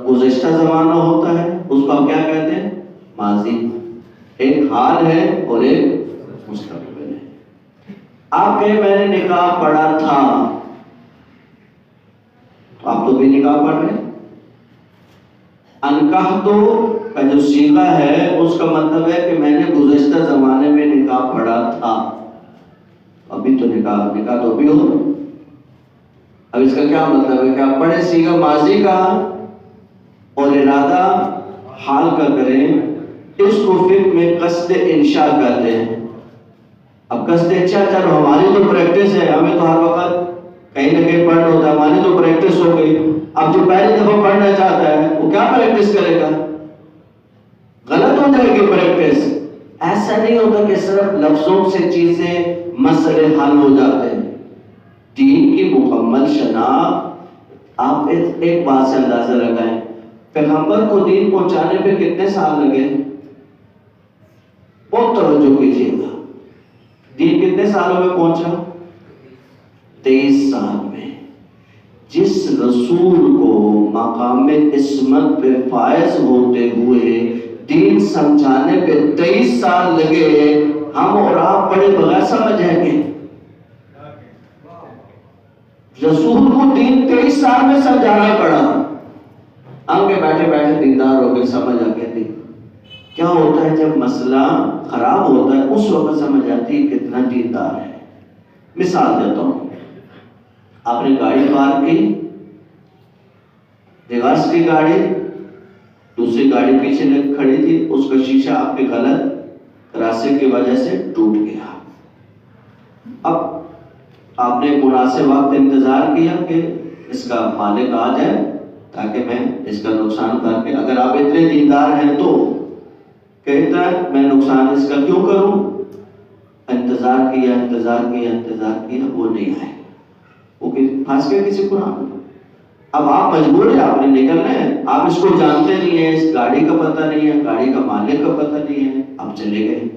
[SPEAKER 1] گزشتہ زمانہ ہوتا ہے، اس کو ہم کیا کہتے ہیں؟ ماضی۔ ایک حال ہے اور ایک مستقبل ہے۔ آپ کہیں میں نے نکاح پڑھا تھا، تو آپ تو بھی نکاح پڑھ رہے ہیں۔ انکحتو کا جو صیغہ ہے اس کا مطلب ہے کہ میں نے گزشتہ زمانے میں نکاح پڑھا تھا، ابھی تو نکاح تو ابھی ہو۔ اب اس کا کیا مطلب ہے کہ آپ پڑھے صیغہ ماضی کا اور ارادہ حال کا کریں، اس کو فقہ میں قصد انشاء کہتے ہیں۔ اب قصد انشاء چلو ہماری تو پریکٹس ہے، ہمیں تو ہر وقت کہیں نہ کہیں پڑھنا ہوتا ہے، ہماری تو پریکٹس ہو گئی۔ اب جو پہلی دفعہ پڑھنا چاہتا ہے وہ کیا پریکٹس کرے گا؟ غلط ہو جائے گی پریکٹس۔ ایسا نہیں ہوتا کہ صرف لفظوں سے چیزیں مسئلے حل ہو جاتے ہیں۔ دین کی مکمل مکمل شناخت، آپ ایک بات سے اندازہ لگائیں، پیغمبر کو دین پہنچانے پہ کتنے سال لگے؟ بہت توجہ کیجیے گا، دین کتنے سالوں میں پہنچا؟ 23 سال میں۔ جس رسول کو مقام عصمت پہ فائز ہوتے ہوئے دین سمجھانے پہ 23 سال لگے، ہم اور آپ پڑھے بغیر سمجھ جائیں گے؟ رسول کو دین 23 سال میں سمجھانا پڑا، ہم کے بیٹھے بیٹھے دیندار ہو گئے، سمجھ آ گیا دین۔ کیا ہوتا ہے جب مسئلہ خراب ہوتا ہے اس وقت سمجھ آتی ہے کتنا دیندار ہے۔ مثال دیتا ہوں، آپ نے گاڑی پارک کی، ریورس کی گاڑی، دوسری گاڑی پیچھے کھڑی تھی، اس کا شیشہ آپ کے غلط راستے کی وجہ سے ٹوٹ گیا۔ اب آپ نے مناسب وقت انتظار کیا کہ اس کا مالک آ جائے تاکہ میں اس کا نقصان کر کے، اگر آپ اتنے دیندار ہیں تو کہتا ہے میں نقصان اس کا کیوں کروں؟ انتظار کیا، وہ نہیں آئے، وہ پھنس گئے کسی قرآن میں۔ اب آپ مجبور ہیں، آپ نے نکلنا ہے، آپ اس کو جانتے نہیں ہیں، اس گاڑی کا پتہ نہیں ہے، گاڑی کا مالک کا پتہ نہیں ہے، آپ چلے گئے۔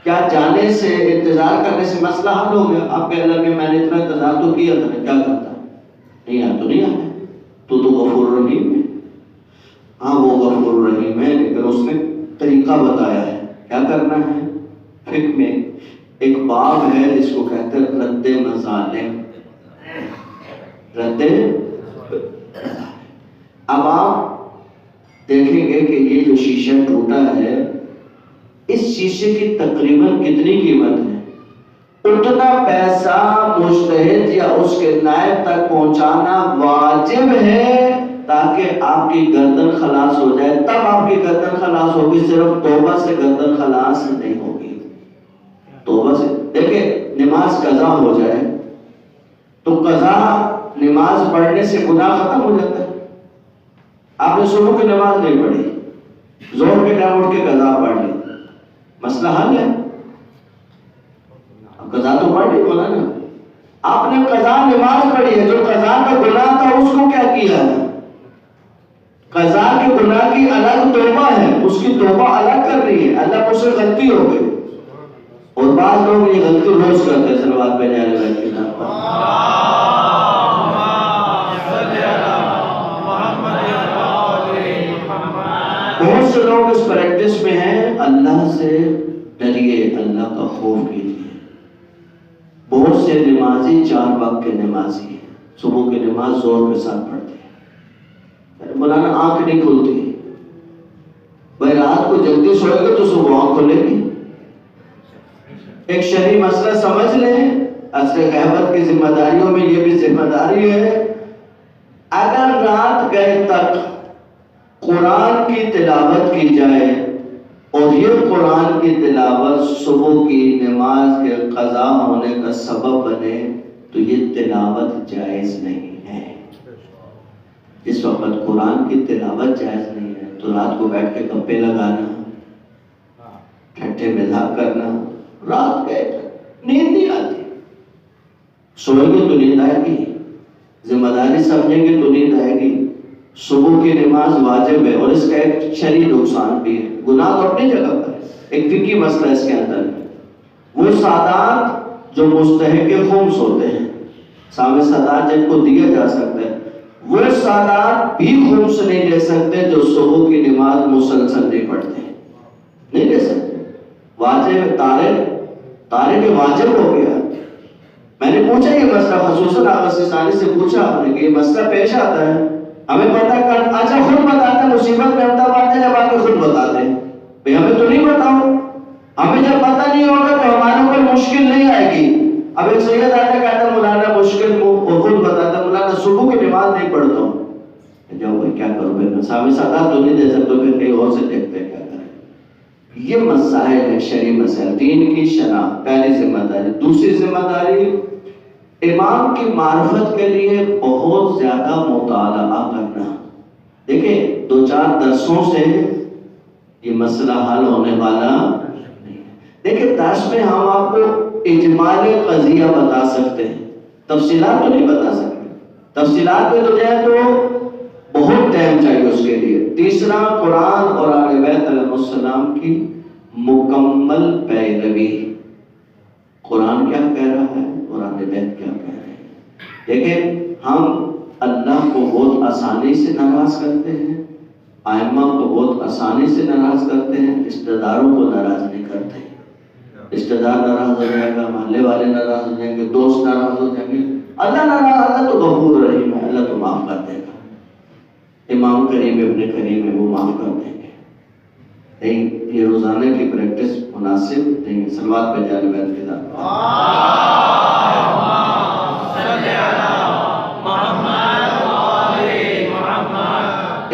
[SPEAKER 1] کیا جانے سے، انتظار کرنے سے مسئلہ حل ہو گیا؟ آپ کہنے لگے میں نے اتنا انتظار تو کیا تھا، کیا کرتا؟ نہیں آیا تو نہیں آیا، تو غفور رحیم ہے۔ ہاں وہ غفور رحیم ہے، لیکن اس نے طریقہ بتایا ہے کیا کرنا ہے۔ فقہ میں ایک باب ہے جس کو کہتے ہیں رد مظالم، رد۔ اب آپ دیکھیں گے کہ یہ جو شیشہ ٹوٹا ہے، اس شیشے کی تقریباً کتنی قیمت ہے؟ اتنا پیسہ مجتہد یا اس کے نائب تک پہنچانا واجب ہے تاکہ آپ کی گردن خلاص ہو جائے۔ تب آپ کی گردن خلاص ہوگی، صرف توبہ سے گردن خلاص نہیں ہوگی۔ توبہ سے دیکھیں، نماز قضا ہو جائے تو قضا نماز پڑھنے سے گناہ ختم ہو جاتا ہے۔ آپ نے صبح کی نماز نہیں پڑھی، زور کے ٹائم اٹھ کے قضا پڑھ لی، مسئلہ حل ہے؟ قضا تو پڑھ لی، بولا نا، آپ نے قضا نماز پڑھی ہے، جو قضا کا گناہ تھا اس کو کیا کیا ہے؟ قضا کے گناہ کی الگ توبہ ہے، اس کی توبہ الگ کر رہی ہے، اللہ مجھ سے غلطی ہو گئی۔ اور بعض لوگ یہ غلطی روز کرتے ہیں، صلوات پہ جانے والے کی طرف بہت سے لوگ اس پریکٹس میں ہیں۔ اللہ سے ڈریے، اللہ کا خوف کیجیے۔ بہت سے نمازی 4 وقت کے نمازی ہیں، صبح کی نماز زور کے ساتھ پڑھتے ہیں، مولانا آنکھ نہیں کھلتی، بھائی رات کو جلدی سوئے گا تو صبح آنکھ کھلے گی۔ ایک شرعی مسئلہ سمجھ لیں، اصل غیبت کی ذمہ داریوں میں یہ بھی ذمہ داری ہے، اگر رات گئے تک قرآن کی تلاوت کی جائے اور یہ قرآن کی تلاوت صبح کی نماز کے قضا ہونے کا سبب بنے تو یہ تلاوت جائز نہیں ہے۔ جس وقت قرآن کی تلاوت جائز نہیں ہے تو رات کو بیٹھ کے گپے لگانا، ٹھٹے مزاح کرنا، رات گئے نیند نہیں آتی، سوئیں گے تو نیند آئے گی، ذمہ داری سمجھیں گے تو نیند آئے گی۔ صبح کی نماز واجب ہے اور اس کا ایک شرعی نقصان بھی ہے، گناہ تو اپنی جگہ پر ہے، ایک فقہی مسئلہ اس کے اندر ہے۔ وہ سادات جو مستحق خمس ہوتے ہیں، سامع سادات جن کو دیا جا سکتا ہے، وہ سادات بھی خمس نہیں لے سکتے جو صبح کی نماز مسلسل نہیں پڑھتے ہیں، نہیں لے سکتے۔ واجب تارک واجب ہو گیا۔ میں نے پوچھا یہ مسئلہ، خصوصاً آغا سیستانی سے پوچھا آپ نے کہ یہ مسئلہ پیش آتا ہے، ہمیں پتہ کر، اچھا خود بتاتے ہیں، مصیبت میں ہوتا بات ہے جب آپ خود بتاتے ہیں، بھئی ہمیں تو نہیں بتاؤ، ہمیں جب پتہ نہیں ہوگا تو ہمارے اوپر مشکل نہیں آئے گی۔ اب ایک سید آتا کہتا ہے مولانا مشکل کو خود بتاتا ہے، مولانا صبح کی نماز نہیں پڑھتا ہوں، جاؤ بھائی کیا کروں میں سامع سادات تو نہیں دے سکتا، پھر کہیں اور سے دیکھتے ہیں کیا کریں۔ یہ مسائل ہے شرعی مسائل، دین کی شناخت پہلی ذمہ داری۔ دوسری ذمہ داری، امام کی معرفت کے لیے بہت زیادہ مطالعہ کرنا۔ دیکھیں 2-4 درسوں سے یہ مسئلہ حل ہونے والا نہیں ہے۔ دیکھیں درس میں ہم آپ کو اجمال قضیہ بتا سکتے ہیں، تفصیلات تو نہیں بتا سکتے، تفصیلات میں تو جائے تو بہت ٹائم چاہیے اس کے لیے۔ تیسرا، قرآن اور اہل بیت علیہ السلام کی مکمل پیروی۔ قرآن کیا کہہ رہا ہے اور اہل بیت کیا کہہ رہے ہیں۔ دیکھیں، ہم اللہ کو بہت آسانی سے ناراض کرتے ہیں، ائمہ کو بہت آسانی سے ناراض کرتے ہیں، رشتہ داروں کو ناراض نہیں کرتے۔ رشتہ دار ناراض ہو جائے گا، محلے والے ناراض ہو جائیں گے، دوست ناراض ہو جائیں گے، اللہ ناراض، اللہ تو غفور رحیم ہے، اللہ تو معاف کر دے گا۔ امام کریم ابن کریم ہے، وہ معاف کر دیں گے۔ نہیں، یہ روزانہ کی پریکٹس مناسب نہیں ہے۔ صلوات پہ جانے بیت کے ساتھ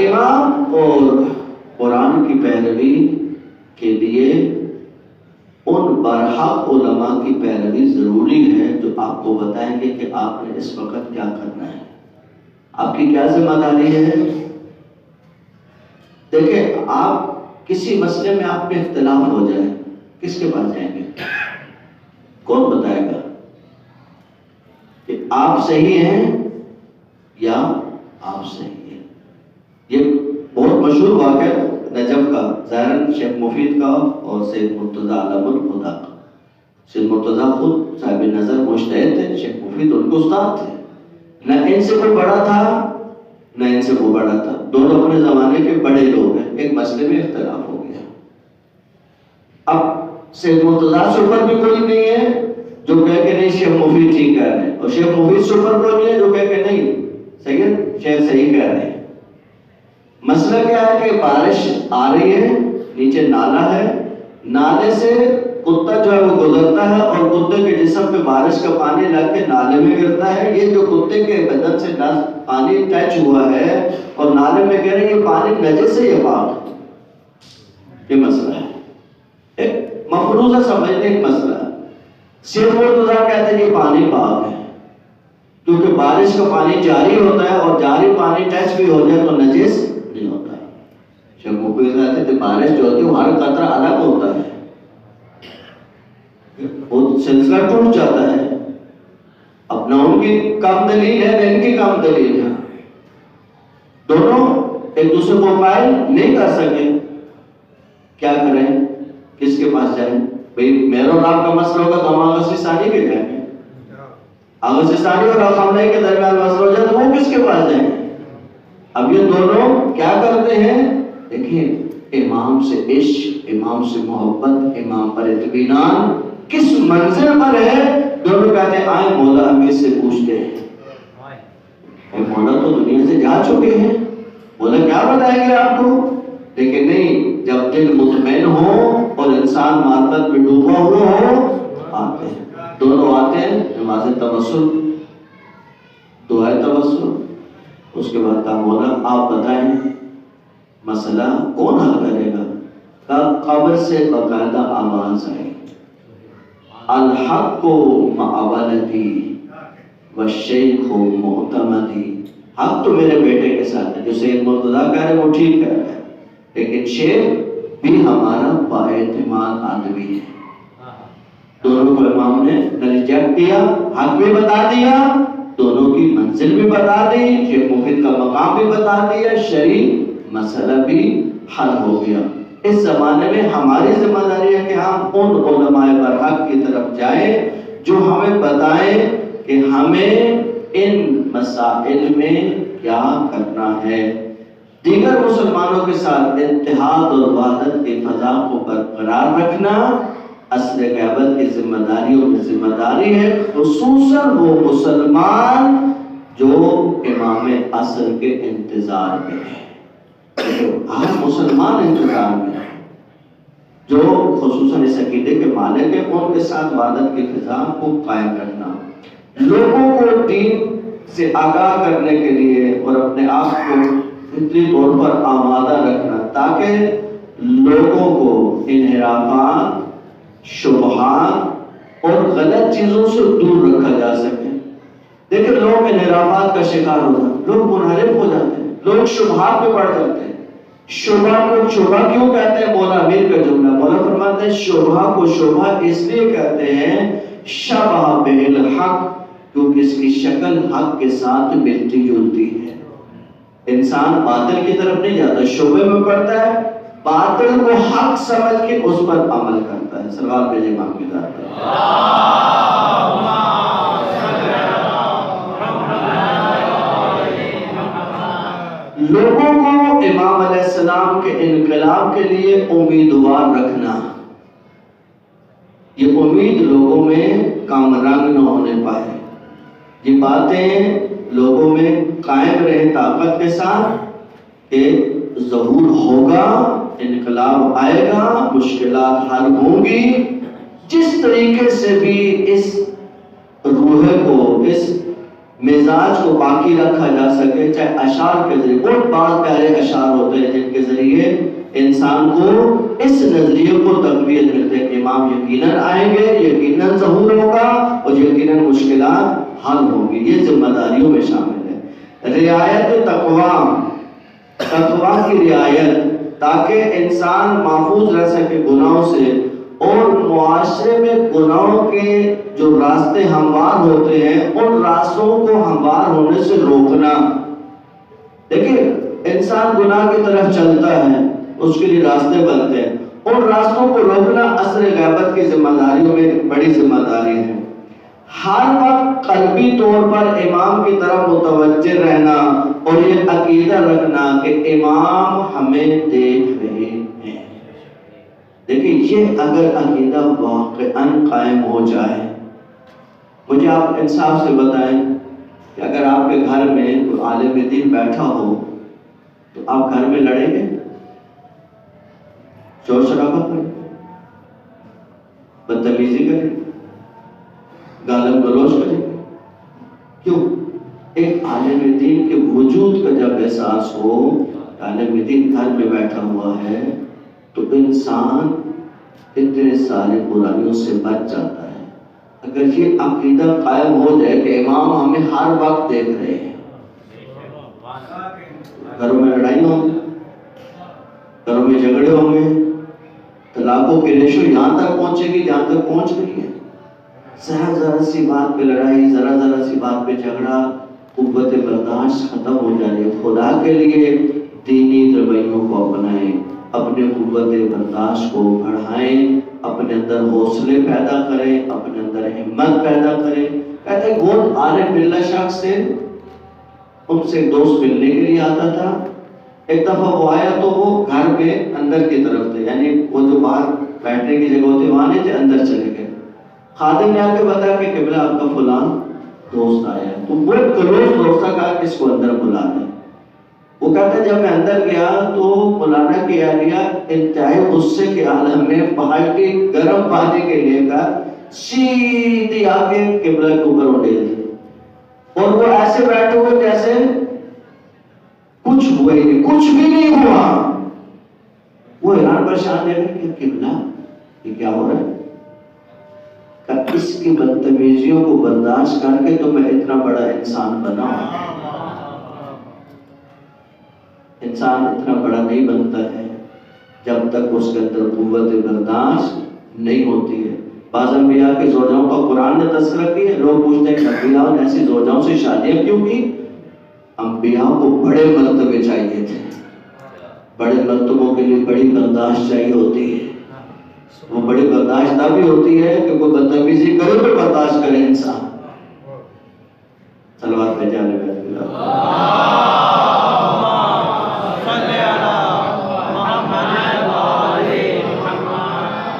[SPEAKER 1] امام اور قرآن کی پیروی کے لیے ان برحق علماء کی پیروی ضروری ہے جو آپ کو بتائیں گے کہ آپ نے اس وقت کیا کرنا ہے، آپ کی کیا ذمہ داری ہے۔ دیکھیں، آپ کسی مسئلے میں آپ میں اختلاف ہو جائے، کس کے پاس جائیں گے؟ کون بتائے گا کہ آپ صحیح ہیں یا آپ صحیح ہیں؟ یہ بہت مشہور واقعہ نجف کا، ظاہراً شیخ مفید کا اور سید مرتضیٰ علم الہدیٰ کا۔ سید مرتضیٰ خود صاحب نظر مجتہد تھے، شیخ مفید ان کے استاد تھے۔ نہ ان سے کوئی بڑا تھا نہ ان سے وہ بڑا تھا، دونوں اپنے زمانے کے بڑے لوگ ہیں، ایک مسئلے میں اختلاف ہو گیا۔ اب سید مرتضیٰ سے اوپر بھی کوئی نہیں ہے جو کہے کہ نہیں شیخ مفید ٹھیک کہہ رہے ہیں، اور شیخ مفید سے اوپر کوئی نہیں ہے جو کہے کہ نہیں سید شیخ صحیح کہہ رہے ہیں۔ مسئلہ کیا ہے کہ بارش آ رہی ہے، نیچے نالا ہے، نالے سے کتا جو ہے وہ گزرتا ہے اور کتے کے جسم پہ بارش کا پانی لگ کے نالے میں گرتا ہے۔ یہ جو کتے کے بدن سے پانی ٹچ ہوا ہے اور نالے میں کہہ رہے ہیں یہ پانی نجس ہے یا پاک، یہ مسئلہ ہے، ایک مفروضہ سمجھنے ایک مسئلہ ہے۔ شیخ مرتضیٰ کہتے ہیں یہ پانی پاک ہے کیونکہ بارش کا پانی جاری ہوتا ہے اور جاری پانی ٹچ بھی ہو جائے تو نجس نہیں ہوتا ہے۔ شیخ مفید کہتے تھے بارش جو ہوتی ہے وہ ہر قطرہ الگ ہوتا ہے، وہ سلسلہ ٹوٹ جاتا ہے۔ اب نہ ان کی کم دلیل ہے نہ ان کی کم دلیل ہے، دونوں ایک دوسرے کو قائل نہیں کر سکے، کیا کریں، کس کے پاس جائیں؟ بھئی میرا اور آپ کا مسئلہ ہوگا تو ہم آغا سستانی کے جائیں گے، آغا سستانی اور خامنہ کے درمیان مسئلہ ہو جائے تو وہ کس کے پاس جائیں گے؟ اب یہ دونوں کیا کرتے ہیں؟ دیکھیں، امام سے عشق، امام سے محبت، امام پر اطمینان کس منزل پر ہے، دونوں کہتے ہیں آئیں مولا امیر سے پوچھتے ہیں۔ مولا تو دنیا سے جا چکے ہیں، مولا کیا بتائیں گے آپ کو؟ لیکن نہیں، جب دل مطمئن ہو اور انسان معرفت میں ڈوبا ہوا ہو، آتے ہیں، دونوں آتے ہیں، نماز توسل، دعائے توسل، اس کے بعد کہا مولا آپ بتائیں مسئلہ کون حل کرے گا؟ کہا قبر سے باقاعدہ آواز آئی، الحق مع ولدی والشیخ معتمدی، حق تو میرے بیٹے کے ساتھ ہے، جو سید مرتضیٰ کہہ رہے وہ ٹھیک کہہ رہے ہیں، لیکن شیخ بھی ہمارا بااعتماد آدمی ہے۔ دونوں کو امام نے ریجیکٹ کیا، حق بھی بتا دیا، دونوں کی منزل بھی بتا دی، شیخ مفید کا مقام بھی بتا دیا، شرعی مسئلہ بھی حل ہو گیا۔ اس زمانے میں ہماری ذمہ داری ہے کہ ہم ان علماء برحق کی طرف جائیں جو ہمیں بتائیں کہ ہمیں ان مسائل میں کیا کرنا ہے۔ دیگر مسلمانوں کے ساتھ اتحاد اور وحدت کی فضا کو برقرار رکھنا اصل غیبت کی ذمہ داریوں میں ذمہ داری ہے، خصوصاً وہ مسلمان جو امام اصل کے انتظار میں ہے۔ ہر مسلمان انتظار میں ہے جو خصوصاً اس عقیدے کے مالک ہیں، ان کے ساتھ وحدت کی فضا کو قائم رکھنا، لوگوں کو دین سے آگاہ کرنے کے لیے اور اپنے آپ کو فطری طور پر آمادہ رکھنا تاکہ لوگوں کو انحرافات، شبہات اور غلط چیزوں سے دور رکھا جا سکے۔ دیکھیں لوگ انحرافات کا شکار ہوتا ہیں، لوگ منحرف ہو جاتے ہیں، لوگ شبہات میں پڑ جاتے ہیں۔ شبہ کو شبہ کیوں کہتے ہیں؟ مولا امیر کا جملہ، مولا فرماتے ہیں شبہ کو شبہ اس لیے کہتے ہیں شبہ بالحق کیونکہ اس کی شکل حق کے ساتھ ملتی جلتی ہے۔ انسان باطل کی طرف نہیں جاتا، شبہے میں پڑتا ہے، باطل کو حق سمجھ کے اس پر عمل کرتا ہے۔ سلوات بھیجے امام کی ذات پر۔ لوگوں کو امام علیہ السلام کے انقلاب کے لیے امیدوار رکھنا، یہ امید لوگوں میں کم رنگ نہ ہونے پائے، یہ باتیں لوگوں میں قائم رہے طاقت کے ساتھ کہ ظہور ہوگا، انقلاب آئے گا، مشکلات حل ہوں گی۔ جس طریقے سے بھی اس روح کو، اس مزاج کو باقی رکھا جا سکے، چاہے اشعار کے ذریعے، بہت بات پیارے اشعار ہوتے ہیں جن کے ذریعے انسان کو اس نظریے کو تقویت ملتے ہیں کہ امام یقیناً آئیں گے، یقیناً ظہور ہوگا اور یقیناً مشکلات حل ہوں گی۔ یہ ذمہ داریوں میں شامل ہے۔ رعایت تقویٰ کی رعایت، تاکہ انسان محفوظ رہ سکے گناہوں سے، اور معاشرے میں گناہوں کے جو راستے ہموار ہوتے ہیں ان راستوں کو ہموار ہونے سے روکنا۔ دیکھیں انسان گناہ کی طرف چلتا ہے، اس کے لیے راستے بنتے ہیں، ان راستوں کو روکنا عصر غیبت کی ذمہ داریوں میں بڑی ذمہ داری ہے۔ ہر وقت قلبی طور پر امام کی طرف متوجہ رہنا اور یہ عقیدہ رکھنا کہ امام ہمیں دیکھ رہے ہیں۔ دیکھیں یہ اگر عقیدہ واقعاً قائم ہو جائے، مجھے آپ انصاف سے بتائیں کہ اگر آپ کے گھر میں کوئی عالم دین بیٹھا ہو تو آپ گھر میں لڑیں گے، شور شرابہ کریں، بدتمیزی کریں، گالم گلوچ کریں؟ کیوں؟ ایک عالم دین کے وجود کا جب احساس ہو، عالم دین گھر میں بیٹھا ہوا ہے، تو انسان اتنے سارے برائیوں سے بچ جاتا ہے۔ اگر یہ عقیدہ قائم ہو جائے کہ امام ہمیں ہر وقت دیکھ رہے ہیں، گھروں میں لڑائی ہوں گی، گھروں میں جھگڑے ہوں گے، طلاقوں کی ریشو یہاں تک پہنچے گی جہاں تک پہنچ گئی ہے۔ ذرا سی بات پہ لڑائی، ذرا سی بات پہ جھگڑا، قوت برداشت ختم ہو جائے۔ خدا کے لیے دینی رویوں کو اپنائیں، اپنے قوت برداشت کو بڑھائیں، اپنے اندر حوصلے پیدا کریں، اپنے اندر ہمت پیدا کریں۔ کہتے ہیں بہت عالم باللہ شخص تھے، ان سے ایک دوست ملنے کے لیے آتا تھا۔ ایک دفعہ وہ آیا تو وہ گھر پہ اندر کی طرف تھے، یعنی وہ جو باہر بیٹھنے کی جگہ ہوتی وہاں نہیں تھے، اندر چلے گئے۔ خادم نے آ کے بتایا کہ قبلہ آپ کا فلاں دوست آیا ہے، تو وہ کلوز دوست کا کہا کہ اس کو اندر بلا دیں۔ وہ کہتا ہے جب میں اندر گیا تو مولانا کی اہلیہ انتہائی غصے کے عالم میں بالٹی گرم پانی کے لے کر سیدھی آ کے قبلہ کے اوپر اڑے دی، اور وہ ایسے بیٹھے ہوئے جیسے کچھ ہوا ہی نہیں، کچھ بھی نہیں ہوا۔ وہ حیران پریشان دیکھ رہے کہ قبلہ یہ کیا ہو رہا ہے؟ کہ اس کی بدتمیزیوں کو برداشت کر کے تو میں اتنا بڑا انسان بنا ہوں۔ انسان اتنا بڑا نہیں بنتا ہے جب تک اس کے اندر قوت برداشت نہیں ہوتی ہے۔ بعض انبیاء کے زوجاؤں کا قرآن نے تذکرہ کیا ہے، لوگ پوچھتے ہیں انبیاء نے ایسی زوجاؤں سے شادیاں کیوں کی؟ انبیاء کو بڑے مرتبے چاہیے تھے، بڑے مرتبوں کے لیے بڑی برداشت چاہیے ہوتی ہے۔ وہ بڑی برداشت تب بھی ہوتی ہے کہ کوئی بدتمیزی کرے تو برداشت کرے انسان۔ صلوات پہ جانے میں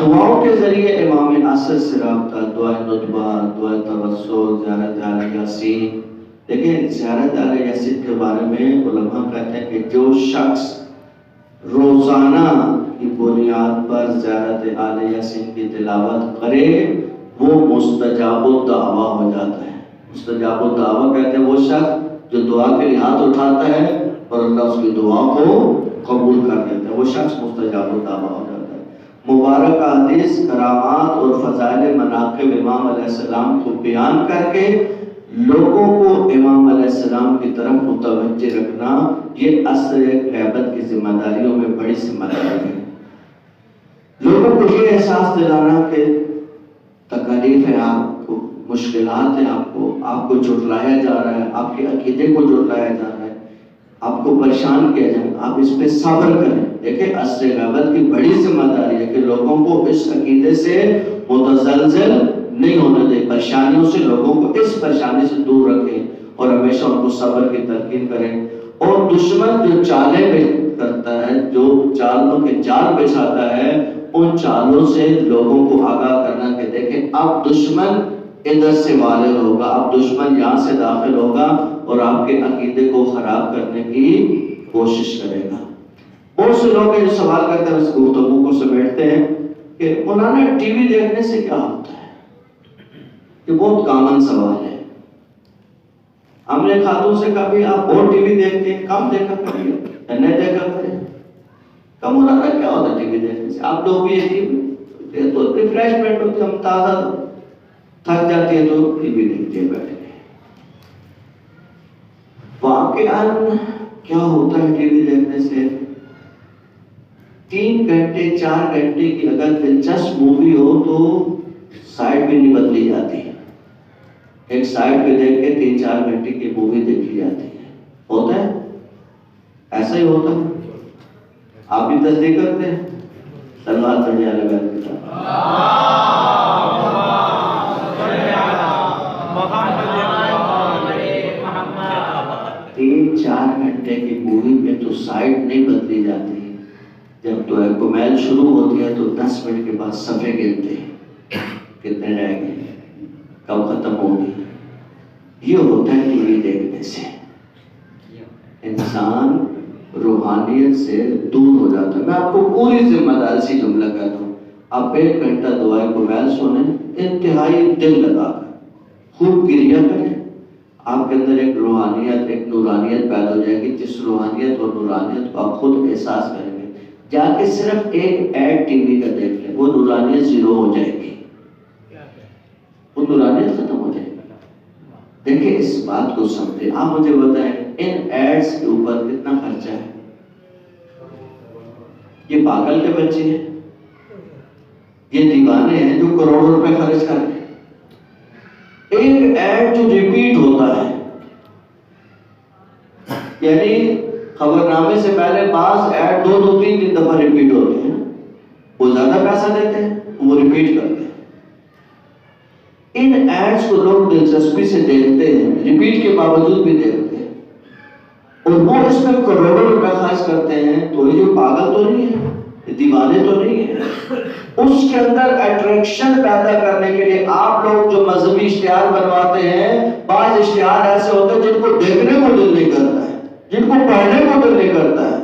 [SPEAKER 1] دعاؤں کے ذریعے امام عصر سے رابطہ، دعائے ندبہ، دعائے توسل، زیارت اہل یاسین۔ دیکھیں زیارت اہل یاسین کے بارے میں علماء کہتے ہیں کہ جو شخص روزانہ کی بنیاد پر زیارت اہل یاسین کی تلاوت کرے وہ مستجاب الدعویٰ ہو جاتا ہے۔ مستجاب الدعویٰ کہتے ہیں وہ شخص جو دعا کے لیے ہاتھ اٹھاتا ہے اور اللہ اس کی دعا کو قبول کر لیتا ہے، وہ شخص مستجاب الدعویٰ ہو جاتا ہے۔ مبارک حدیث، کرامات اور فضائل مناقب امام علیہ السلام کو بیان کر کے لوگوں کو امام علیہ السلام کی طرف متوجہ رکھنا، یہ عصر غیبت کی ذمہ داریوں میں بڑی ذمہ داری ہے۔ لوگوں کو یہ احساس دلانا کہ تکالیف ہے آپ کو، مشکلات ہیں، آپ کو جھٹلایا جا رہا ہے، آپ کے عقیدے کو جھٹلایا جا رہا ہے، آپ کو پریشان کیا جائے، آپ اس پہ صبر کریں۔ دیکھیں عصر غیبت کی بڑی ذمہ داری ہے کہ لوگوں کو اس عقیدے سے متزلزل نہیں ہونے دیں، پریشانیوں سے لوگوں کو اس پریشانی سے دور رکھیں اور ہمیشہ ان کو صبر کی تلقین کریں۔ اور دشمن جو چالیں کرتا ہے، جو چالوں کے جال بچھاتا ہے، ان چالوں سے لوگوں کو آگاہ کرنا کہ دیکھیں اب دشمن ادھر سے وارد ہوگا، اب دشمن یہاں سے داخل ہوگا اور آپ کے عقیدے کو خراب کرنے کی کوشش کرے گا۔ بہت سے لوگ جو سوال کرتے ہیں اس گفتگو کو سمیٹتے ہیں کہ مولانا ٹی وی دیکھنے سے کیا ہوتا ہے؟ یہ بہت کامن سوال ہے۔ ہم نے خاتون سے کہا بھی آپ بہت ٹی وی دیکھتے ہیں، کم دیکھا کریے، نہیں دیکھا کریں۔ کم مولانا کیا ہوتا ہے ٹی وی دیکھنے سے؟ آپ لوگ بھی یہ تو ریفریشمنٹ ہوتی ہے، ہم تازہ تھک جاتے ہیں تو ٹی وی دیکھتے ہیں بیٹھ کے۔ واقعاً کیا ہوتا ہے ٹی وی دیکھنے سے؟ 3 گھنٹے 4 گھنٹے کی اگر دلچسپ مووی ہو تو سائٹ بھی نہیں بدلی جاتی، ایک سائٹ پہ دیکھ کے 3-4 گھنٹے کی مووی دیکھی جاتی ہے۔ ہوتا ہے ایسا ہی ہوتا ہے؟ آپ بھی تصدیق کرتے ہیں؟ سلوات پڑھنے والے بیان کی طرف 3-4 گھنٹے کی مووی میں تو سائٹ نہیں بدلی جاتی، جب تو کومیل شروع ہوتی ہے تو 10 منٹ کے بعد صفحے گنتے ہیں کتنے رہ گئے، کب ختم ہوگی۔ یہ ہوتا ہے ٹی وی دیکھنے سے، انسان روحانیت سے دور ہو جاتا ہے۔ میں آپ کو پوری ذمہ داری سے جملہ کہتا ہوں، آپ 1 گھنٹہ دعائے کومیل سنیں، انتہائی دل لگا کر خوب گریا کریں، آپ کے اندر ایک روحانیت، ایک نورانیت پیدا ہو جائے گی، جس روحانیت اور نورانیت کو آپ خود احساس کریں گے۔ جا کے صرف ایک ایڈ ٹی وی کا دیکھ لیں، وہ نورانیت زیرو ہو جائے گی، وہ نورانیت ختم ہو جائے گی۔ دیکھیں اس بات کو سمجھیں۔ آپ مجھے بتائیں ان ایڈز کے اوپر کتنا خرچہ ہے؟ یہ پاگل کے بچے ہیں، یہ دیوانے ہیں جو کروڑوں روپے خرچ کر رہے ہیں۔ ایک ایڈ جو ریپیٹ ہوتا ہے، یعنی خبرنامے سے پہلے بعض ایڈ 2-3 دفعہ ریپیٹ ہوتے ہیں، وہ زیادہ پیسہ دیتے ہیں، وہ ریپیٹ کرتے ہیں۔ ان ایڈز کو لوگ دلچسپی سے دیکھتے ہیں، ریپیٹ کے باوجود بھی دیکھتے ہیں، اور وہ اس میں کروڑوں روپے خرچ کرتے ہیں۔ تو یہ پاگل تو نہیں ہے، یہ دیوانے تو نہیں ہے۔ اس کے اندر اٹریکشن پیدا کرنے کے لیے آپ لوگ جو مذہبی اشتہار بنواتے ہیں، بعض اشتہار ایسے ہوتے ہیں جن کو دیکھنے کو دل نہیں کرتا ہے، جن کو پڑھنے کو دل نہیں کرتا ہے۔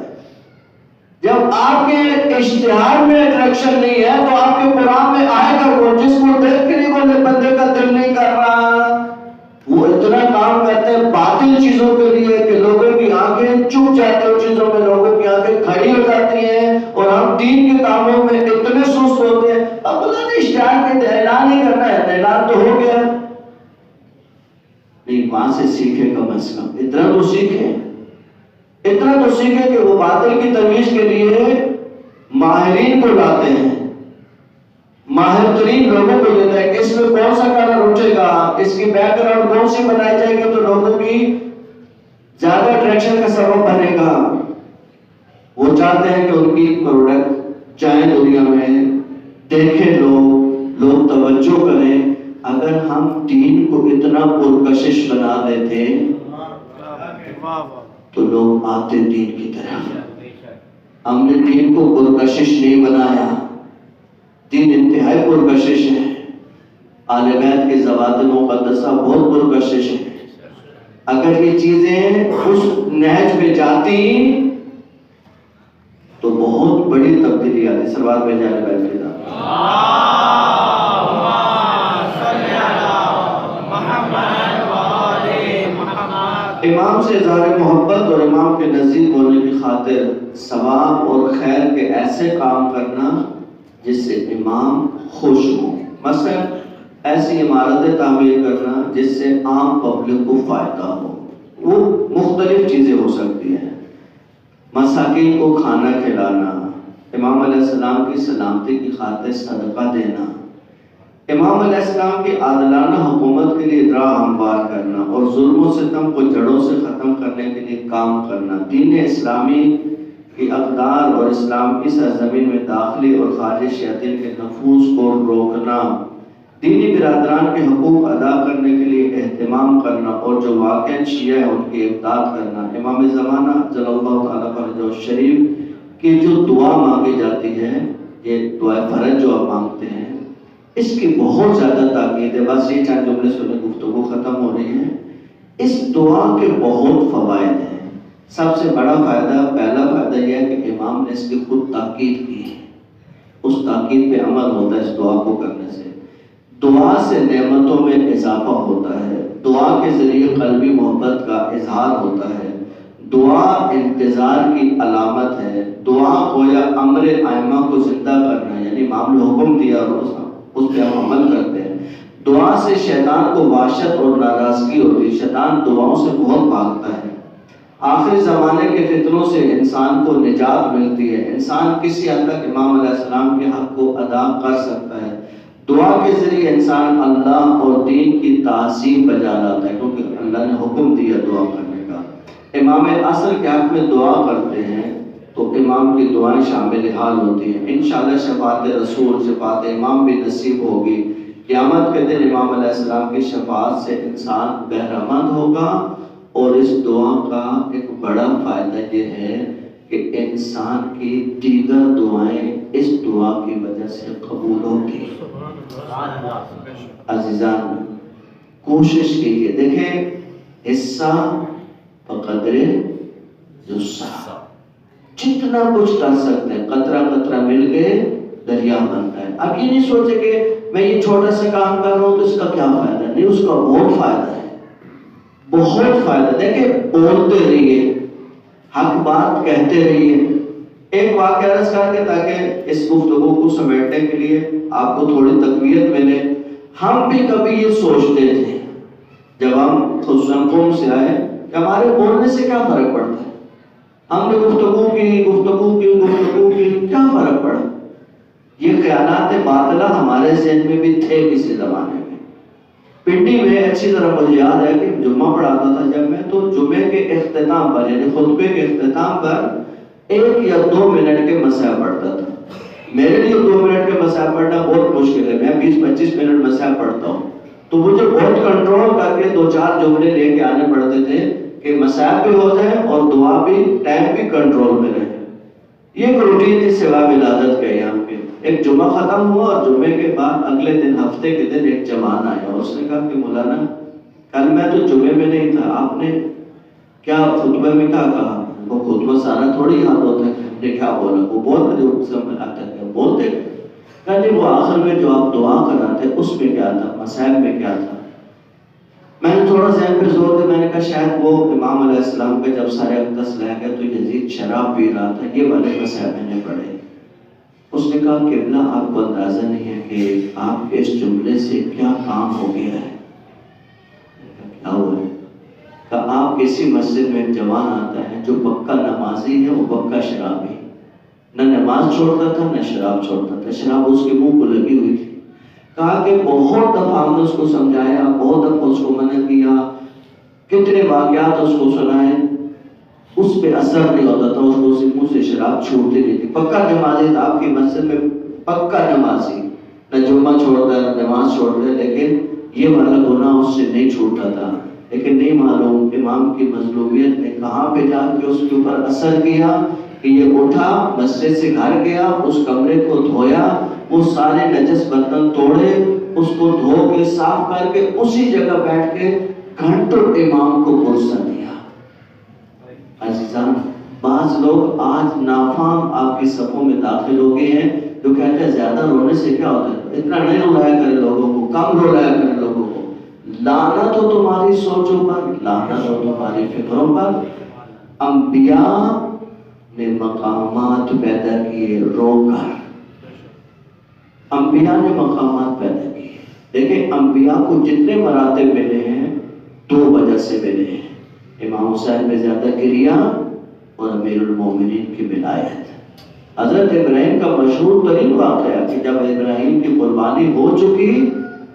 [SPEAKER 1] جب آپ کے اشتہار میں اٹریکشن نہیں ہے تو آپ کے قرآن میں آئے گا وہ جس کو دیکھنے کو بندے کا دل نہیں کر رہا، وہ اتنا کام کرتے ہیں باطل چیزوں کے لیے کہ لوگوں کی آنکھیں چپ جاتی ہیں، چیزوں میں لوگوں کی آنکھیں کھڑی ہو جاتی ہیں، اور ہم دین کے کاموں میں اتنے سست ہوتے ہیں۔ اب اللہ نے اشتہار کے اعلان نہیں کرنا ہے، اعلان تو ہو گیا، نہیں وہاں سے سیکھے کم از کم اتنا تو سیکھیں، اتنا تو سیکھیں کہ وہ باطل کی ترویج کے لیے ماہرین کو لاتے ہیں، ماہر ترین لوگوں کو دیتا ہے کہ اس میں کون سا کلر اٹھے گا، اس کی بیک گراؤنڈ کون سی بنائی جائے گی تو لوگوں کی زیادہ اٹریکشن کا سبب بنے گا۔ وہ چاہتے ہیں کہ ان کی پروڈکٹ جائیں دنیا میں، دیکھیں لوگ توجہ کریں۔ اگر ہم دین کو اتنا پرکشش بنا دیتے تو لوگ آتے دین کی طرف۔ ہم نے دین کو پرکشش نہیں بنایا، دین انتہائی پرکشش ہے، آل بیت کے زوات مقدسہ بہت پرکشش ہے۔ اگر یہ چیزیں اس نہج پہ جاتی تو بہت بڑی تبدیلی آتی۔ سروات میں جانے بیٹھ کے امام سے اظہار محبت اور امام کے نزدیک ہونے کی خاطر ثواب اور خیر کے ایسے کام کرنا جس سے امام خوش ہو، مثلا ایسی عمارتیں تعمیر کرنا جس سے عام پبلک کو فائدہ ہو، وہ مختلف چیزیں ہو سکتی ہیں۔ مساکین کو کھانا کھلانا، امام علیہ السلام کی سلامتی کی خاطر صدقہ دینا، امام علیہ السلام کی عادلانہ حکومت کے لیے راہ ہموار کرنا اور ظلم و ستم کو جڑوں سے ختم کرنے کے لیے کام کرنا، دین اسلامی کی اقدار اور اسلام کی سرزمین میں داخلی اور خارجی شیاطین کے نفوذ کو روکنا، دینی برادران کے حقوق ادا کرنے کے لیے اہتمام کرنا اور جو واقعہ شیعہ ہے ان کی امداد کرنا۔ امام زمانہ صلی اللہ تعالیٰ فرجہ شریف کی جو دعا مانگی جاتی ہے، یہ دعا فرج جو آپ مانگتے ہیں، اس کی بہت زیادہ تاکید ہے۔ بس یہ چند جملے سنے گفتگو ختم ہو رہی ہے۔ اس دعا کے بہت فوائد ہیں۔ سب سے بڑا فائدہ، پہلا فائدہ یہ ہے کہ امام نے اس کی خود تاکید کی ہے، اس تاکید پہ عمل ہوتا ہے اس دعا کو کرنے سے۔ دعا سے نعمتوں میں اضافہ ہوتا ہے، دعا کے ذریعے قلبی محبت کا اظہار ہوتا ہے، دعا انتظار کی علامت ہے، دعا گویا امر ائمہ کو زندہ کرنا ہے، یعنی امام نے حکم دیا اور اس پہ ہم عمل کرتے ہیں۔ دعا سے شیطان کو وحشت اور ناراضگی ہوتی ہے، شیطان دعاؤں سے بہت بھاگتا ہے۔ آخری زمانے کے فتنوں سے انسان کو نجات ملتی ہے، انسان کسی حد تک امام علیہ السلام کے حق کو ادا کر سکتا ہے۔ دعا کے ذریعے انسان اللہ اور دین کی تعظیم بجا لاتا ہے، کیونکہ اللہ نے حکم دیا دعا کرنے کا۔ امام عصر کے حق میں دعا کرتے ہیں تو امام کی دعائیں شامل حال ہوتی ہیں۔ انشاءاللہ شفاعت رسول، شفاعت امام بھی نصیب ہوگی۔ قیامت کے دن امام علیہ السلام کی شفاعت سے انسان بہرمند ہوگا۔ اور اس دعا کا ایک بڑا فائدہ یہ ہے کہ انسان کی دیگر دعائیں اس دعا کی وجہ سے قبول ہوگی۔ عزیزان کوشش کیجیے، دیکھیں حصہ بقدر جسہ، جتنا کچھ کر سکتے ہیں، قطرہ قطرہ مل کے دریا بنتا ہے۔ اب یہ نہیں سوچے کہ میں یہ چھوٹا سا کام کر رہا ہوں تو اس کا کیا فائدہ، نہیں، اس کا بہت فائدہ ہے، بہت فائدہ۔ دیکھیں بولتے رہیے، حق بات کہتے رہیے۔ ایک واقعہ عرض کر کے تاکہ اس گفتگو کو سمیٹنے کے لیے آپ کو تھوڑی تقویت ملے۔ ہم بھی کبھی یہ سوچتے تھے جب ہم خصوصاً قوم سے آئے کہ ہمارے بولنے سے کیا فرق پڑتا ہے، ہم نے گفتگو کی کیا فرق پڑا۔ یہ خیالات باطلہ ہمارے ذہن میں بھی تھے کسی زمانے میں۔ پنڈی میں اچھی طرح مجھے یاد ہے کہ جمعہ پڑھاتا تھا جب میں، تو جمعے کے اختتام پر یعنی خطبے کے اختتام پر 1 یا 2 منٹ کے مسائل پڑھتا تھا۔ میرے لیے 2 منٹ کے مسائل پڑھنا بہت مشکل ہے، میں 20-25 منٹ مسائل پڑھتا ہوں، تو مجھے بہت کنٹرول کر کے 2-4 جملے لے کے آنے پڑتے تھے کہ مسائل بھی ہو جائیں اور دعا بھی، ٹائم بھی کنٹرول میں رہے۔ یہ ایک روٹین تھی سوا ولادت کا یہاں پہ۔ ایک جمعہ ختم ہوا اور جمعے کے بعد اگلے دن ہفتے کے دن ایک جوان آیا، اس نے کہا کہ مولانا کل میں تو جمعے میں نہیں تھا، آپ نے کیا خطبہ میں کیا کہا؟ وہ خطبہ سارا تھوڑی یاد ہوتا ہے کہ کیا بولا، وہ بہت سمجھ آتا ہے بولتے گئے۔ کہا نہیں، وہ آخر میں جو آپ دعا کراتے اس میں کیا تھا، مسائل میں کیا تھا؟ میں نے تھوڑا ذہن پہ زور دیا، میں نے کہا شاید وہ امام علیہ السلام کا جب سارے اقدس لے گیا تو یزید شراب پی رہا تھا، یہ والے مسائل میں نے پڑھے۔ اس نے کہا قبلہ آپ کو اندازہ نہیں ہے کہ آپ کے اس جملے سے کیا کام ہو گیا ہے۔ کیا ہوا ہے؟ کہ آپ کسی مسجد میں ایک جوان آتا ہے جو پکا نمازی ہے، وہ پکا شرابی، نہ نماز چھوڑتا تھا نہ شراب چھوڑتا تھا، شراب اس کے منہ کو لگی ہوئی تھی۔ کہا کہ بہت دفعہ ہم نے اس کو سمجھایا، بہت دفعہ اس کو منع کیا، کتنے واقعات اس کو سنائے، اس پہ اثر نہیں ہوتا تھا، اس کو اسی منہ سے شراب چھوڑتی نہیں تھی۔ پکا نمازی تھا، آپ کی مسجد میں پکا نمازی، نہ جمعہ چھوڑتا ہے نہ نماز چھوڑتا ہے، لیکن یہ والا گناہ اس سے نہیں چھوٹا تھا۔ لیکن نہیں معلوم امام کی مظلومیت نے کہاں پہ جا کے اس کے اوپر اثر کیا کہ یہ اٹھا، مسجد سے گھر گیا، اس کمرے کو دھویا، وہ سارے نجس برتن توڑے، اس کو دھو کے صاف کر کے اسی جگہ بیٹھ کے گھنٹوں امام کو پرسا دیا۔ عزیزان بعض لوگ آج نافام آپ کی صفوں میں داخل ہو گئے ہیں جو کہتے ہیں زیادہ رونے سے کیا ہوتا ہے، اتنا نہیں رلایا کرے لوگوں کو، کم رلایا کرے لوگوں کو۔ لعنت ہو تمہاری سوچوں پر، لعنت ہو تمہاری فکروں پر۔ انبیاء نے مقامات پیدا کیے رو کر، انبیاء نے مقامات پیدا کیے۔ دیکھیں انبیاء کو جتنے مراتب ملے ہیں 2 وجہ سے ملے ہیں، امام حسین میں زیادہ گریہ اور امیر المومنین کی ولایت۔ حضرت ابراہیم کا مشہور ترین واقعہ کہ جب ابراہیم کی قربانی ہو چکی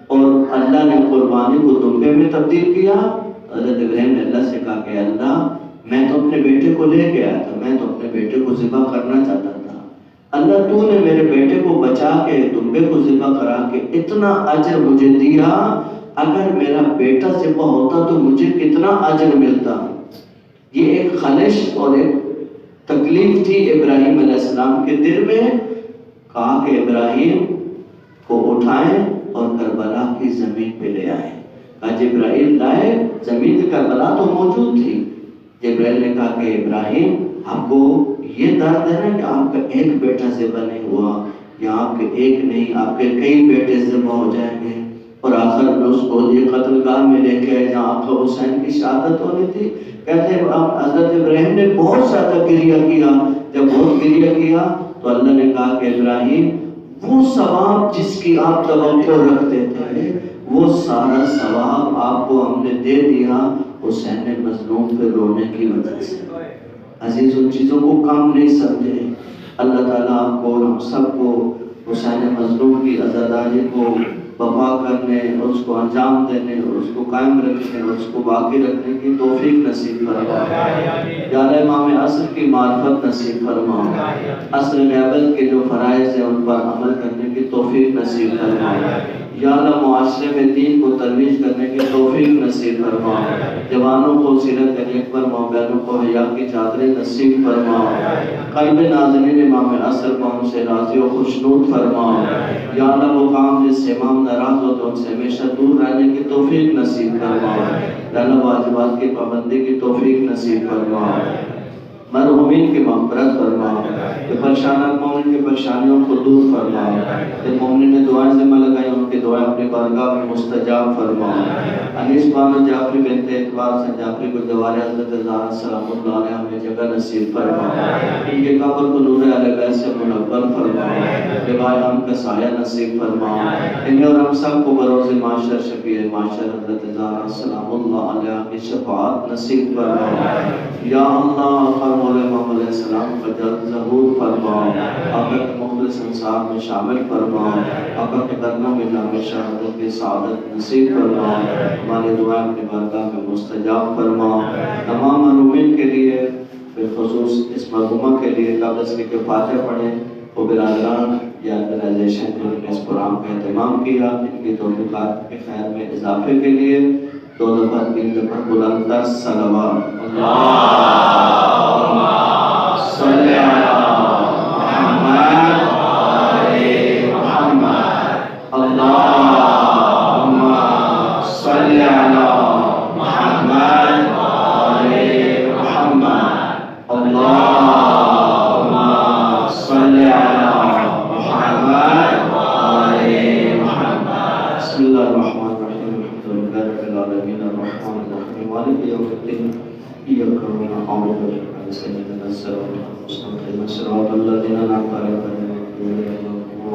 [SPEAKER 1] اور اللہ نے قربانی کو دمبے میں تبدیل کیا، حضرت ابراہیم نے اللہ سے کہا کہ اللہ میں تو اپنے بیٹے کو لے کے آیا تھا، میں تو اپنے بیٹے کو ذبح کرنا چاہتا تھا، اللہ تو نے میرے بیٹے کو بچا کے دمبے کو ذبح کرا کے اتنا اجر مجھے دیا، اگر میرا بیٹا ذبح ہوتا تو مجھے کتنا اجر ملتا۔ یہ ایک خلش اور ایک تکلیف تھی ابراہیم علیہ السلام کے دل میں۔ کہا کہ ابراہیم کو اٹھائیں اور کربلا کی زمین پہ لے آئیں۔ کہا جبرائیل لائے، زمین کربلا تو موجود تھی۔ جبرائیل نے کہا کہ ابراہیم آپ کو یہ درد ہے نا کہ آپ کا ایک بیٹا ذبح نہیں ہوا، یا آپ کے ایک نہیں آپ کے کئی بیٹے ذبح ہو جائیں گے، اور آخر میں اس کو یہ قتل گاہ میں لے کے جہاں آقا حسین کی شہادت ہونی تھی۔ کہتے ہیں حضرت ابراہیم نے بہت زیادہ گریہ کیا، جب بہت گریہ کیا تو اللہ نے کہا کہ ابراہیم وہ ثواب جس کی آپ توقع رکھتے تھے وہ سارا ثواب آپ کو ہم نے دے دیا حسین مظلوم پہ رونے کی وجہ سے۔ عزیز ان چیزوں کو کم نہیں سمجھے۔ اللہ تعالیٰ آپ کو اور ہم سب کو حسین مظلوم کی عزاداری کو وفا کرنے اور اس کو انجام دینے اور اس کو قائم رکھنے اور اس کو باقی رکھنے کی توفیق نصیب فرما۔ یا اللہ امام عصر کی معرفت نصیب فرما، عصر غیبت کے جو فرائض ہیں ان پر عمل کرنے کی توفیق نصیب فرما۔ یا اللہ معاشرے میں دین کو ترویج کرنے کی توفیق نصیب فرما، جوانوں کو سیرت اکبر مومنوں کو حیا کی چادریں نصیب فرما، قلب ناظرین امام عصر کو ہم سے راضی و خوشنود فرما۔ یا اللہ وہ کام جس سے امام ناراض ہو تو ان سے ہمیشہ دور رہنے کی توفیق نصیب فرما۔ یا اللہ واجبات کی پابندی کی توفیق نصیب فرما، مرحومین کی مغفرت فرما، کہ پریشانات مومن کی پریشانیوں کو دور فرما، جن مومنین نے دعائیں ذمہ لگائی ان کی دعائیں اپنی بارگاہ میں مستجاب فرما۔ انیس بانو جعفری بنت اعتبار سے جعفری کو جوار حضرت زہرا سلام اللہ علیہ ہمیں جگہ نصیب فرما، ان کے قبر کو نور اہل بیت سے منور فرما، لوائے ہم کا سایہ نصیب فرما، انہیں اور ہم سب کو بروز معاشر شفیع معاشر حضرت زہرا سلام اللہ علیہ کی شفاعت نصیب فرما۔ یا اللہ مولا امام علیہ السلام کا جلد ظہور فرما، آقا کے مخلص انصار میں شامل فرما، آقا کے درنہ میں نام شہادت کی سعادت نصیب فرما، ہماری دعائیں اپنی بارگاہ میں مستجاب فرما۔ تمام مرحومین کے لیے بالخصوص اس مرحومہ کے لیے قبل اس کے فاتحہ پڑھیں، وہ برادران یا آرگنائزیشن جنہوں نے اس پروگرام کا اہتمام کیا، ان کی توفیقات کے خیر میں اضافے کے لیے 2 دفعہ 3 دفعہ بلندتر صلوات۔ اللہم صلی علی محمد آل محمد، اللہم صلی علی محمد آل محمد، اللہم صلی علی محمد آل محمد۔ بسم اللہ الرحمن الرحیم، الحمدللہ رب العالمین، الرحمن الرحیم، مالک یوم الدین، إياك نعبد وإياك نستعين، اهدنا الصراط المستقيم صراط الذين أنعمت عليهم غير المغضوب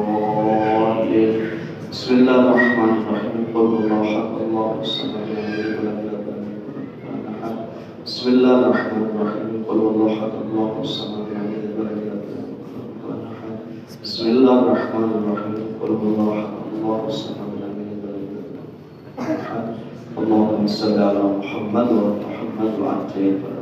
[SPEAKER 1] عليهم. بسم الله الرحمن الرحيم، قل هو الله أحد الله الصمد لم يلد ولم يولد ولم يكن له كفوا أحد. بسم الله الرحمن الرحيم، قل هو الله أحد الله الصمد لم يلد ولم يولد ولم يكن له كفوا أحد. بسم الله الرحمن الرحيم، قل هو الله أحد الله الصمد لم يلد ولم يولد ولم يكن له كفوا أحد. اللهم صل على محمد وعلى محمد وعلى